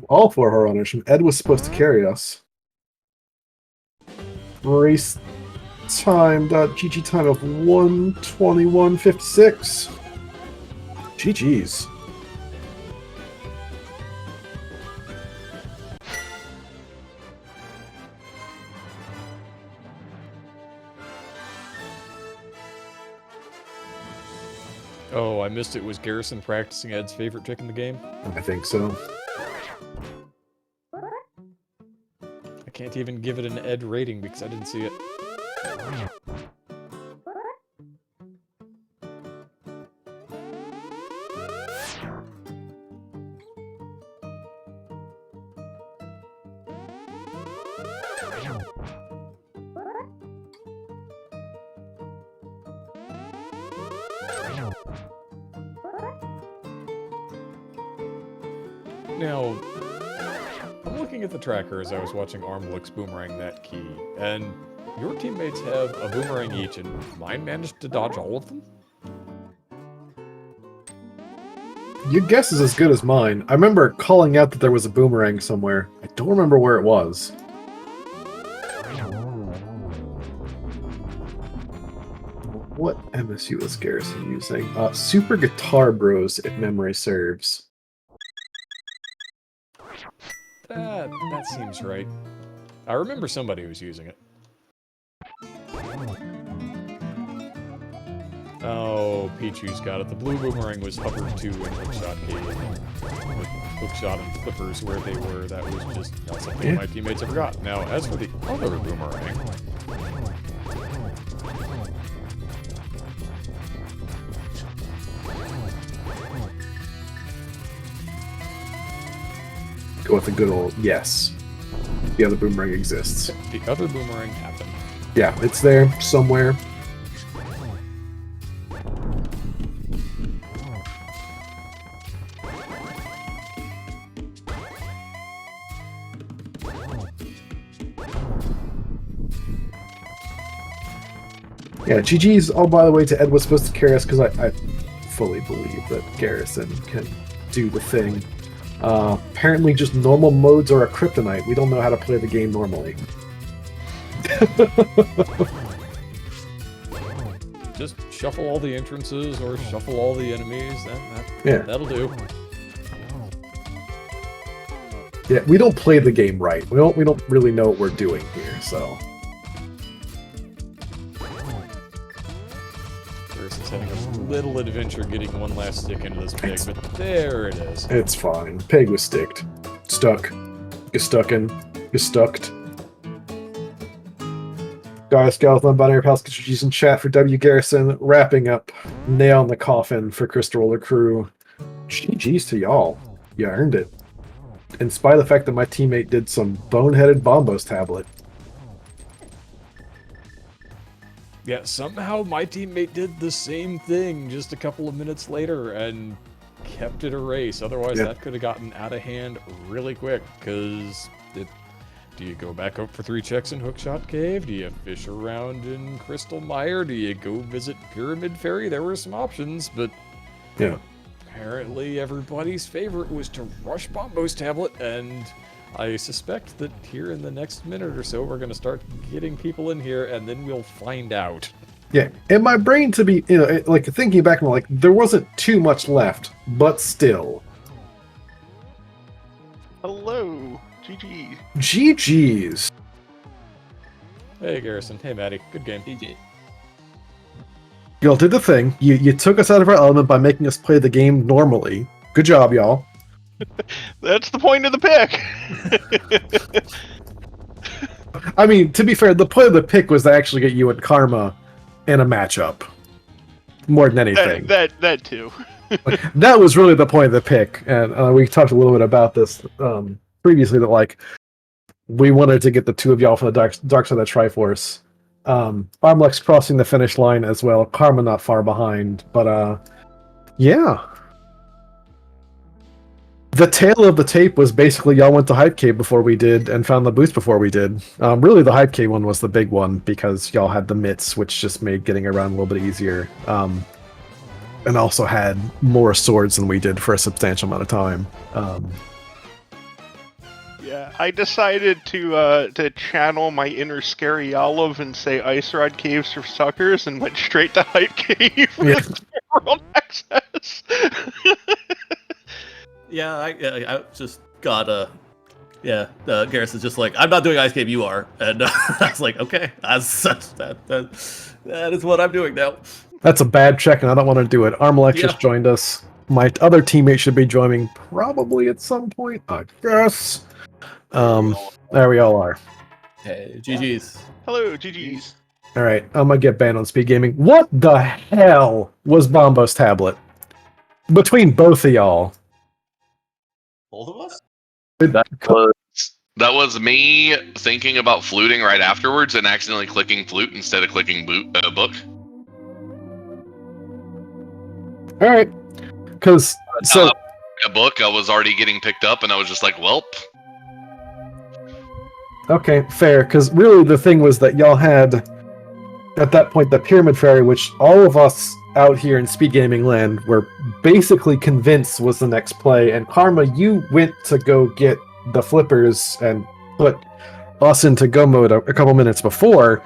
All 4 of our runners from Ed was supposed to carry us. Race time, GG time of 1:21:56. GG's. Oh, I missed it. Was Garrison practicing Ed's favorite trick in the game? I think so. I can't even give it an Ed rating because I didn't see it. Now, I'm looking at the tracker as I was watching Armlux boomerang that key, and your teammates have a boomerang each, and mine managed to dodge all of them? Your guess is as good as mine. I remember calling out that there was a boomerang somewhere. I don't remember where it was. What MSU is Garrison using? Super Guitar Bros, if memory serves. That seems right. I remember somebody was using it. Oh, Pichu's got it. The blue boomerang was hovered 2 in Hookshot Cave. With Hookshot and Flippers where they were, that was just not something my teammates ever got. Now, as for the other boomerang... Go with a good old yes. The other boomerang exists. The other boomerang happened. Yeah, it's there somewhere. Yeah, GG's all by the way to Ed was supposed to carry us because I fully believe that Garrison can do the thing. Apparently just normal modes are a kryptonite. We don't know how to play the game normally. Just shuffle all the entrances or shuffle all the enemies, that'll do. Yeah, we don't play the game right. We don't really know what we're doing here, so. Garrison's having a little adventure getting one last stick into this pig, but there it is. It's fine. Pig was sticked. Stuck. Gestucked. Guys, gals, I'm Binary Pals, get your G's in chat for W. Garrison, wrapping up nail in the coffin for Crystal Roller Crew. GG's to y'all. You earned it. In spite of the fact that my teammate did some boneheaded Bombos tablet. Yeah, somehow my teammate did the same thing just a couple of minutes later and kept it a race. Otherwise, that could have gotten out of hand really quick, because do you go back up for 3 checks in Hookshot Cave? Do you fish around in Crystal Mire? Do you go visit Pyramid Ferry? There were some options, but apparently everybody's favorite was to rush Bombo's tablet, and I suspect that here in the next minute or so we're going to start getting people in here, and then we'll find out. Yeah, in my brain to be, like thinking back, I'm like, there wasn't too much left, but still. Hello. GG. GG's. Hey, Garrison. Hey, Maddie. Good game. GG. Y'all did the thing. You took us out of our element by making us play the game normally. Good job, y'all. That's the point of the pick. I mean, to be fair, the point of the pick was to actually get you and Karma in a matchup. More than anything. That too. That was really the point of the pick. And we talked a little bit about this previously, that like we wanted to get the 2 of y'all from the dark side of the Triforce. Armlex crossing the finish line as well. Karma not far behind, but yeah. The tail of the tape was basically y'all went to Hype Cave before we did and found the boost before we did. Really, the Hype Cave one was the big one because y'all had the mitts, which just made getting around a little bit easier. And also had more swords than we did for a substantial amount of time. Yeah, I decided to channel my inner Scary Olive and say Ice Rod Caves for suckers, and went straight to Hype Cave with world access. Yeah, I just got Garrison's just like, I'm not doing Ice Cave, you are, and I was like, okay, that is what I'm doing now. That's a bad check, and I don't want to do it. Armalex just joined us. My other teammate should be joining probably at some point, I guess. There we all are. Hey, GG's. Hello, GG's. All right, I'm gonna get banned on SpeedGaming. What the hell was Bombo's tablet? Between both of y'all. Both of us? That was me thinking about fluting right afterwards and accidentally clicking flute instead of clicking book. All right, because a book, I was already getting picked up, and I was just like, "Welp." Okay, fair. Because really, the thing was that y'all had at that point the Pyramid Fairy, which all of us out here in Speed Gaming Land were basically convinced was the next play. And Karma, you went to go get the flippers and put us into go mode a couple minutes before.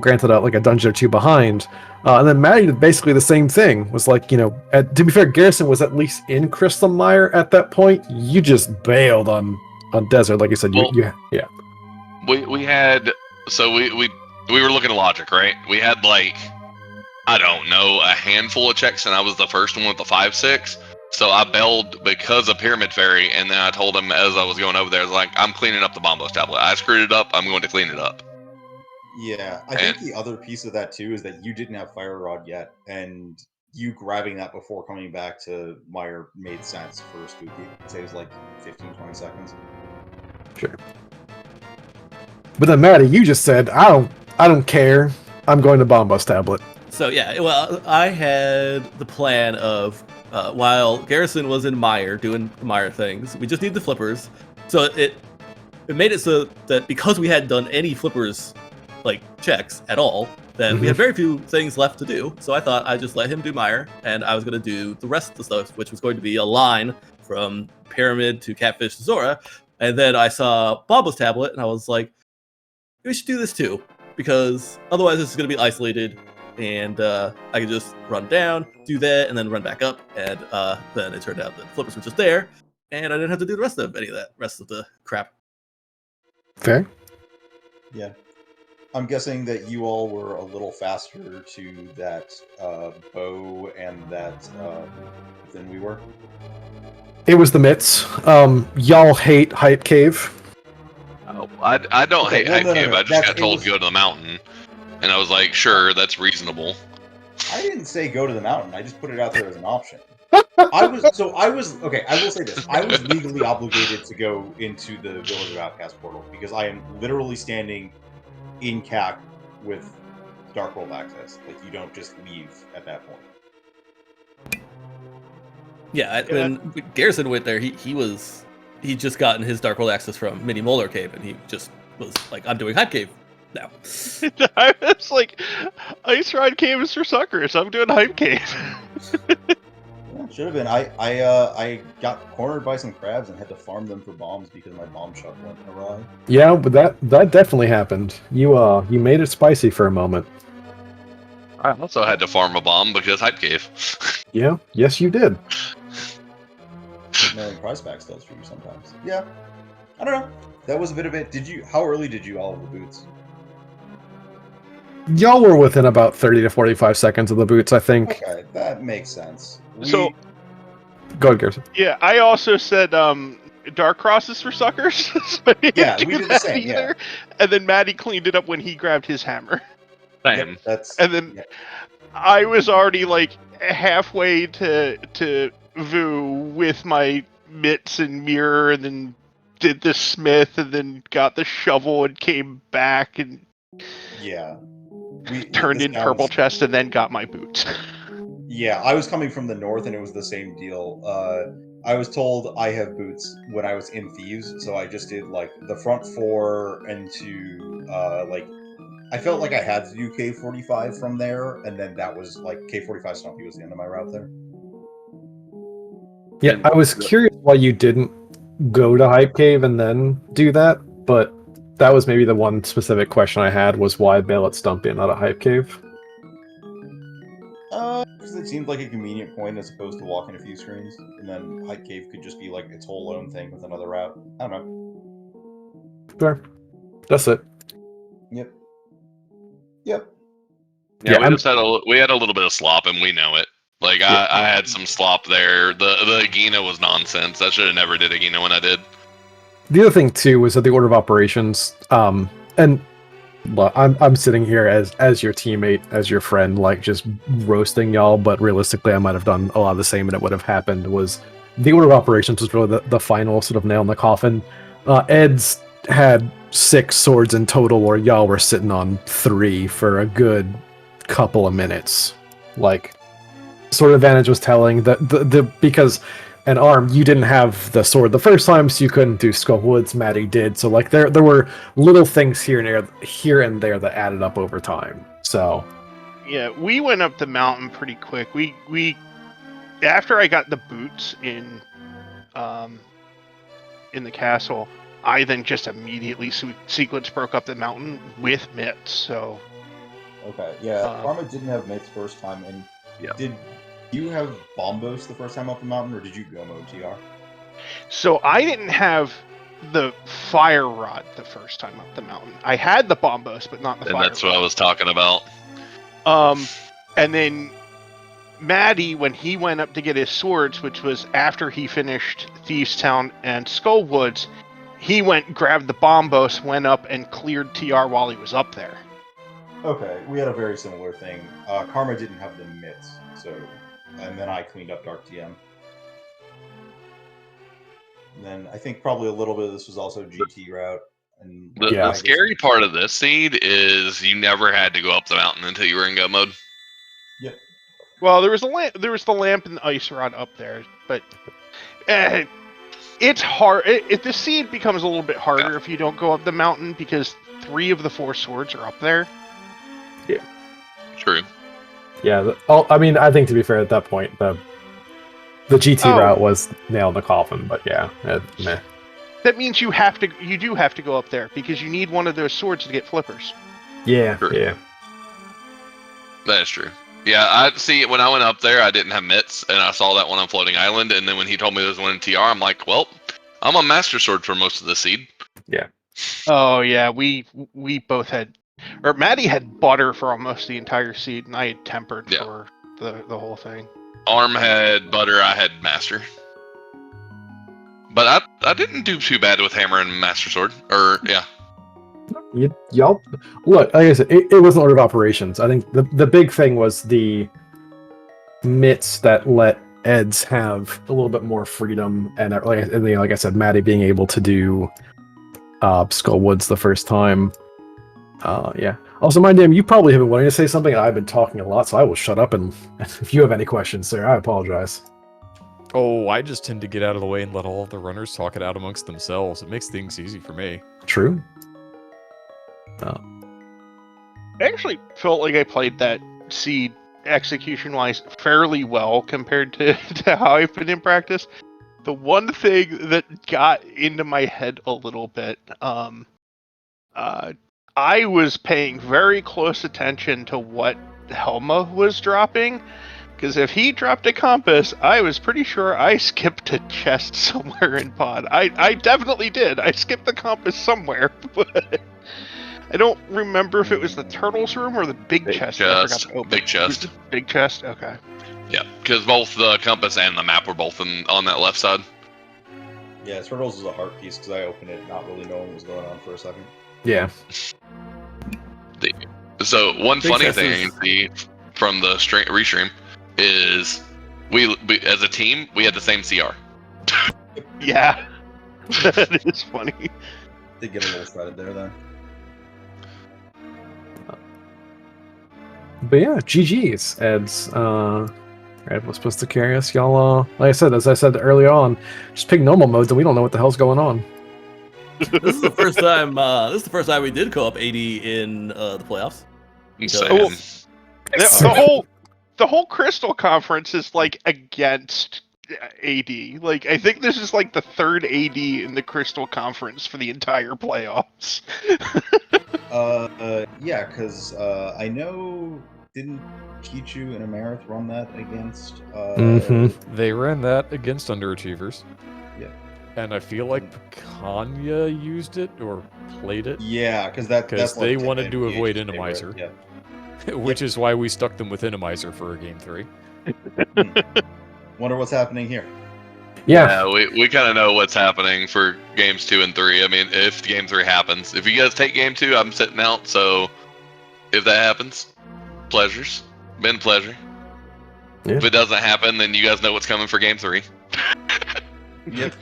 Granted, like a dungeon or two behind. And then Maddie did basically the same thing. Was like, to be fair, Garrison was at least in Crystal Mire at that point. You just bailed on Desert, like you said. Well, Yeah. We had we were looking at logic, right? We had like, I don't know, a handful of checks, and I was the first one with the 5-6. So I bailed because of Pyramid Fairy, and then I told him as I was going over there, I was like, I'm cleaning up the Bombos tablet. I screwed it up. I'm going to clean it up. Yeah, I think the other piece of that too is that you didn't have Fire Rod yet, and you grabbing that before coming back to Meyer made sense for Spooky. It saves like 15-20 seconds. Sure. But then Maddie, you just said, I don't care. I'm going to Bombos tablet. So yeah, well, I had the plan of while Garrison was in Meyer doing Meyer things, we just need the flippers. So it made it so that because we hadn't done any flippers like checks at all, then we had very few things left to do. So I thought I'd just let him do Meyer, and I was going to do the rest of the stuff, which was going to be a line from Pyramid to Catfish to Zora. And then I saw Bobo's tablet, and I was like, we should do this too, because otherwise this is going to be isolated, and I could just run down, do that, and then run back up. And then it turned out that flippers were just there, and I didn't have to do the rest of the crap. Fair. Yeah. I'm guessing that you all were a little faster to that bow and that than we were. It was the mitts. Y'all hate Hype Cave. Oh, I don't hate Hype Cave. No. I just got told to go to the mountain, and I was like, sure, that's reasonable. I didn't say go to the mountain. I just put it out there as an option. I was okay. I will say this: I was legally obligated to go into the Village of Outcast portal because I am literally standing in CAC with Dark World access. Like, you don't just leave at that point. Yeah, when Garrison went there, he just gotten his Dark World access from Mini Molar Cave, and he just was like, I'm doing Hype Cave now. I was like, Ice Ride Cave is for suckers. I'm doing Hype Cave. Yeah, should have been. I got cornered by some crabs and had to farm them for bombs because my bomb shot went awry. Yeah, but that definitely happened. You made it spicy for a moment. I also had to farm a bomb because Hype Cave. Yeah, yes you did. Knowing prize packs does for you sometimes. Yeah, I don't know. That was a bit of it. How early did you all have the boots? Y'all were within about 30 to 45 seconds of the boots, I think. Okay, that makes sense. So, go ahead, Garrison. yeah, I also said Dark Cross is for suckers. So I didn't Yeah, do we did the that same, either. And then Maddie cleaned it up when he grabbed his hammer. Same. Yep, that's And then yeah. I was already like halfway to Vu with my mitts and mirror, and then did the smith, and then got the shovel and came back and Yeah. turned in purple chest, and then got my boots. Yeah, I was coming from the north, and it was the same deal. I was told I have boots when I was in Thieves, so I just did like the front four into like I felt like I had to do K45 from there, and then that was like K45 Stumpy was the end of my route there. Yeah, I was curious why you didn't go to Hype Cave and then do that, but that was maybe the one specific question I had was why bail at Stumpy and not a Hype Cave. Because it seemed like a convenient point as opposed to walking a few screens, and then Hype Cave could just be like its whole own thing with another route. I don't know. Sure. That's it. Yep. Yeah, Yeah, we had a little bit of slop, and we know it. Like I had some slop there. The Gina was nonsense. I should have never did a Gina when I did. The other thing too was that the order of operations, and well, I'm sitting here as your teammate, as your friend, like just roasting y'all, but realistically I might have done a lot of the same and it would have happened. Was the order of operations was really the final sort of nail in the coffin. Ed's had 6 swords in total, where y'all were sitting on 3 for a good couple of minutes. Like, Sword Advantage was telling that because and Arm, you didn't have the sword the first time, so you couldn't do Skull Woods. Maddie did, so like there were little things here and there that added up over time. So Yeah, we went up the mountain pretty quick. We after I got the boots in the castle, I then just immediately sequence broke up the mountain with mitts. So Okay, yeah. Karma didn't have mitts first time, and did you have bombos the first time up the mountain, or did you go mode TR? So I didn't have the fire rod the first time up the mountain. I had the bombos, but not the fire And that's rod. what I was talking about. And then Maddie, when he went up to get his swords, which was after he finished Thieves Town and Skull Woods, he grabbed the bombos, went up and cleared TR while he was up there. Okay, we had a very similar thing. Karma didn't have the mitts, and then I cleaned up Dark TM. And then I think probably a little bit of this was also GT route. And The scary part of this seed is you never had to go up the mountain until you were in go mode. Yep. Well, there was the lamp and the ice rod up there, but it's hard. The seed becomes a little bit harder if you don't go up the mountain because 3 of the 4 swords are up there. Yeah. True. Yeah. I mean, I think to be fair, at that point, the GT route was nailed in the coffin. But yeah, meh. That means you do have to go up there because you need one of those swords to get flippers. Yeah. True. Yeah. That is true. Yeah, I see. When I went up there, I didn't have mitts, and I saw that one on Floating Island. And then when he told me there was one in TR, I'm like, well, I'm a Master Sword for most of the seed. Yeah. Oh yeah, we both had, or Maddie had butter for almost the entire seed, and I had tempered for the whole thing. Arm had butter, I had Master. But I didn't do too bad with Hammer and Master Sword. Y'all look, like I said, it was an order of operations. I think the big thing was the mitts that let Eds have a little bit more freedom, and like I said, Maddie being able to do Skull Woods the first time. Yeah. Also, my damn, you probably have been wanting to say something, and I've been talking a lot, so I will shut up. And if you have any questions, sir, I apologize. Oh, I just tend to get out of the way and let all of the runners talk it out amongst themselves. It makes things easy for me. True. I actually felt like I played that seed execution-wise fairly well compared to how I've been in practice. The one thing that got into my head a little bit, I was paying very close attention to what Helma was dropping, because if he dropped a compass, I was pretty sure I skipped a chest somewhere in pod. I definitely did. I skipped the compass somewhere, but I don't remember if it was the turtles room or the big chest. I forgot to open. Big chest. Big chest. Okay. Yeah, because both the compass and the map were both on that left side. Yeah, turtles is a heart piece because I opened it not really knowing what was going on for a second. Yeah. So one Big funny chest thing is- I can see from the restream is we as a team we had the same CR. Yeah. That is funny. They get a little shredded there, then. But yeah, GG's. Eds. Ed was supposed to carry us. Y'all, like I said, as I said earlier on, just pick normal modes and we don't know what the hell's going on. This is the first time. This is the first time we did co-op 80 in the playoffs. Insane. The whole Crystal Conference is like against AD. Like I think this is like the 3rd AD in the Crystal Conference for the entire playoffs. Yeah, because I know didn't Pichu and Amarith run that against? They ran that against underachievers. Yeah. And I feel like Picanha used it or played it. Yeah, because that's they like wanted to MPH's avoid favorite, Innomizer. Yeah. Which is why we stuck them with Innomizer for game 3. Wonder what's happening here. Yeah. We kind of know what's happening for games 2 and 3. I mean, if game 3 happens, if you guys take game 2, I'm sitting out. So if that happens, pleasures. Been pleasure. Yeah. If it doesn't happen, then you guys know what's coming for game 3. Yep.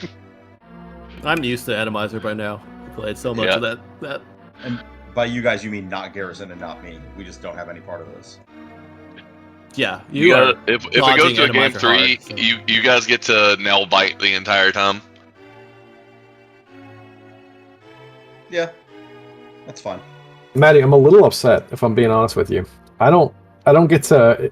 I'm used to Randomizer by now. I played so much of that. And by you guys, you mean not Garrison and not me. We just don't have any part of this. Yeah, You are got if it dodging goes to a game Randomizer 3, hard, so- you guys get to nail bite the entire time. Yeah, that's fine. Maddie, I'm a little upset if I'm being honest with you. I don't get to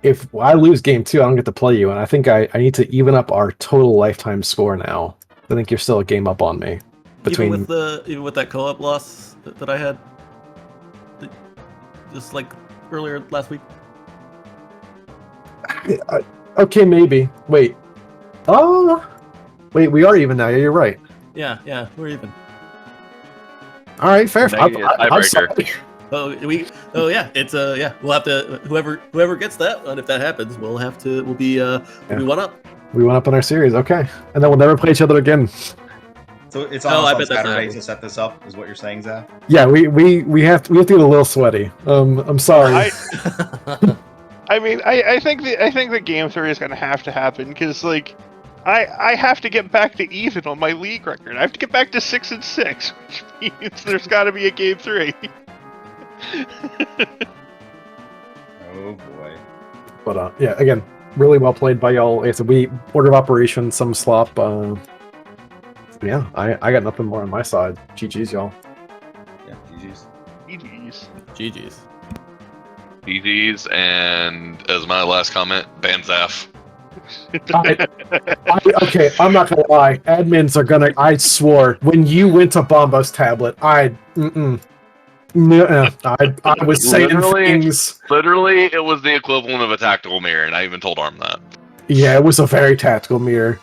if I lose game 2, I don't get to play you, and I think I need to even up our total lifetime score now. I think you're still a game up on me. even with that co-op loss that I had, just like earlier last week. Okay, maybe. Wait. Oh, wait. We are even now. Yeah, you're right. Yeah, we're even. All right, fair. Maybe a I'm tiebreaker. sorry. Yeah, it's yeah. We'll have to whoever gets that one. If that happens, we'll be one up. We went up in our series. Okay, and then we'll never play each other again. So it's Oh, on I us on bet that's Saturday not- to set this up, is what you're saying, Zach? Yeah, we have to get a little sweaty. I'm sorry. I mean, I think the game 3 is gonna have to happen because like I have to get back to even on my league record. I have to get back to 6-6, which means there's got to be a game 3. Oh boy. But yeah, again, really well played by y'all. Like I said, we order of operations, some slop. Yeah, I got nothing more on my side. GG's, y'all. Yeah, GG's. GG's. GG's. GG's, and as my last comment, Banzaf. Okay, I'm not gonna lie. Admins are gonna. I swore when you went to Bombo's tablet, I was saying things. Literally, it was the equivalent of a tactical mirror, and I even told Arm that. Yeah, it was a very tactical mirror.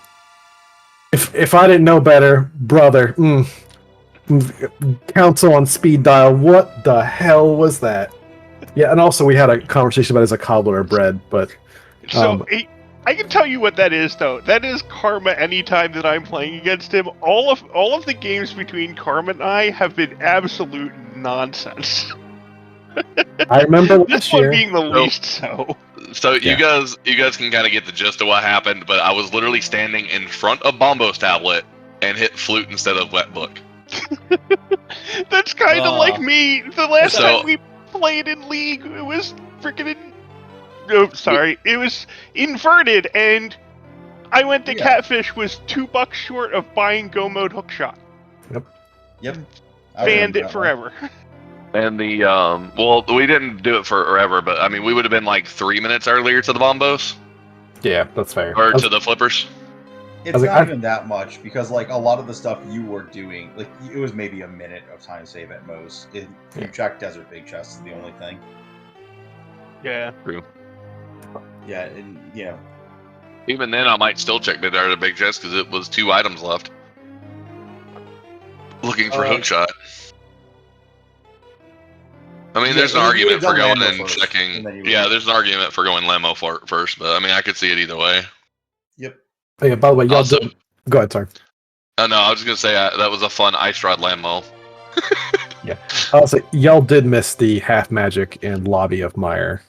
If I didn't know better, brother, council on speed dial. What the hell was that? Yeah, and also we had a conversation about is a cobbler of bread, but So I can tell you what that is, though. That is karma. Anytime that I'm playing against him, all of the games between Karma and I have been absolute nonsense. I remember This last one year. being the least so. So Yeah. you guys can kind of get the gist of what happened, but I was literally standing in front of Bombo's tablet and hit flute instead of wet book. That's kind of like me. The last So- time we played in League, it was freaking. Oh, sorry. It was inverted, and I went to Yeah. Catfish was $2 short of buying Go Mode Hookshot. Yep. I Banned remember it that forever. And the well, we didn't do it forever, but I mean, we would have been like 3 minutes earlier to the Bombos Yeah, that's fair. or to the flippers. It's was like, not I- even that much because like a lot of the stuff you were doing, like it was maybe a minute of time save at most. You check Desert Big Chest is the only thing. Yeah. Yeah, and you know, Even then, I might still check the big chest because it was 2 items left. Looking for hookshot. I mean, Yeah, there's an I mean, you argument would've for done going Lambo and first, checking. and then you Yeah, would- there's an argument for going Lemo first, but I mean, I could see it either way. yep. Oh, yeah, by the way, y'all Also, did. Go ahead, sorry. oh no, I was just gonna say that was a fun ice rod Lemo. Also, y'all did miss the half magic and lobby of Meyer.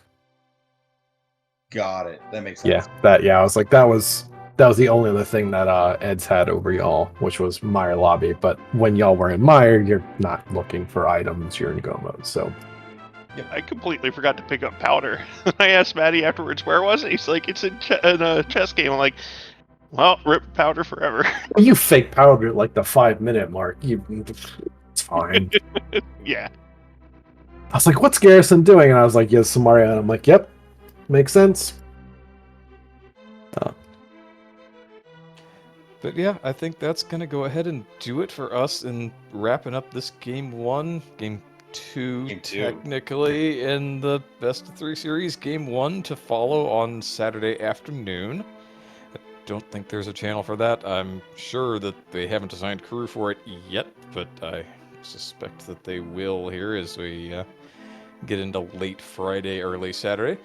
Got it. That makes sense. Yeah, I was like, that was the only other thing that Ed's had over y'all, which was Meyer lobby. But when y'all were in Meyer, you're not looking for items, you're in go mode. So I completely forgot to pick up powder. I asked Maddie afterwards, where was it? He's like, it's in a chess game. I'm like, well, rip powder forever. you fake powder at like the 5-minute mark. It's fine. Yeah. I was like, what's Garrison doing? And I was like, yes, Samaria. And I'm like, yep, makes sense. But yeah, I think that's going to go ahead and do it for us in wrapping up this game 1. Game 2, Game 2. technically, in the best of 3 series. Game 1 to follow on Saturday afternoon. I don't think there's a channel for that. I'm sure that they haven't assigned crew for it yet, but I suspect that they will here as we get into late Friday, early Saturday.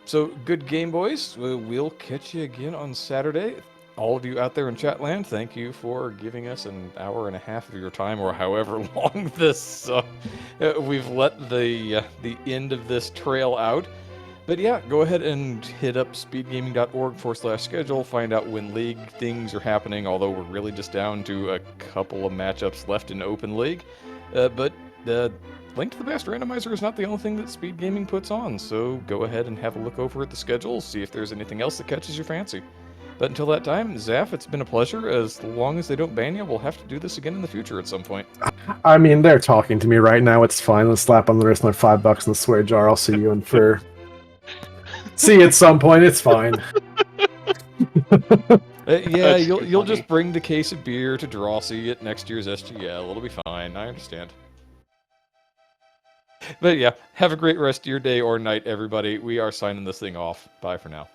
So, good game, boys. We'll catch you again on Saturday. All of you out there in Chatland, thank you for giving us an hour and a half of your time, or however long this we've let the end of this trail out. But yeah, go ahead and hit up speedgaming.org/schedule, find out when league things are happening, although we're really just down to a couple of matchups left in Open League. But the Link to the Past Randomizer is not the only thing that Speed Gaming puts on, so go ahead and have a look over at the schedule, see if there's anything else that catches your fancy. But until that time, Zaf, it's been a pleasure. As long as they don't ban you, we'll have to do this again in the future at some point. I mean, they're talking to me right now. It's fine. Let's slap on the wrist my $5 in the swear jar. I'll see you in for... see you at some point. It's fine. Yeah, you'll just bring the case of beer to Drosy at next year's SGL. It'll be fine. I understand. But yeah, have a great rest of your day or night, everybody. We are signing this thing off. Bye for now.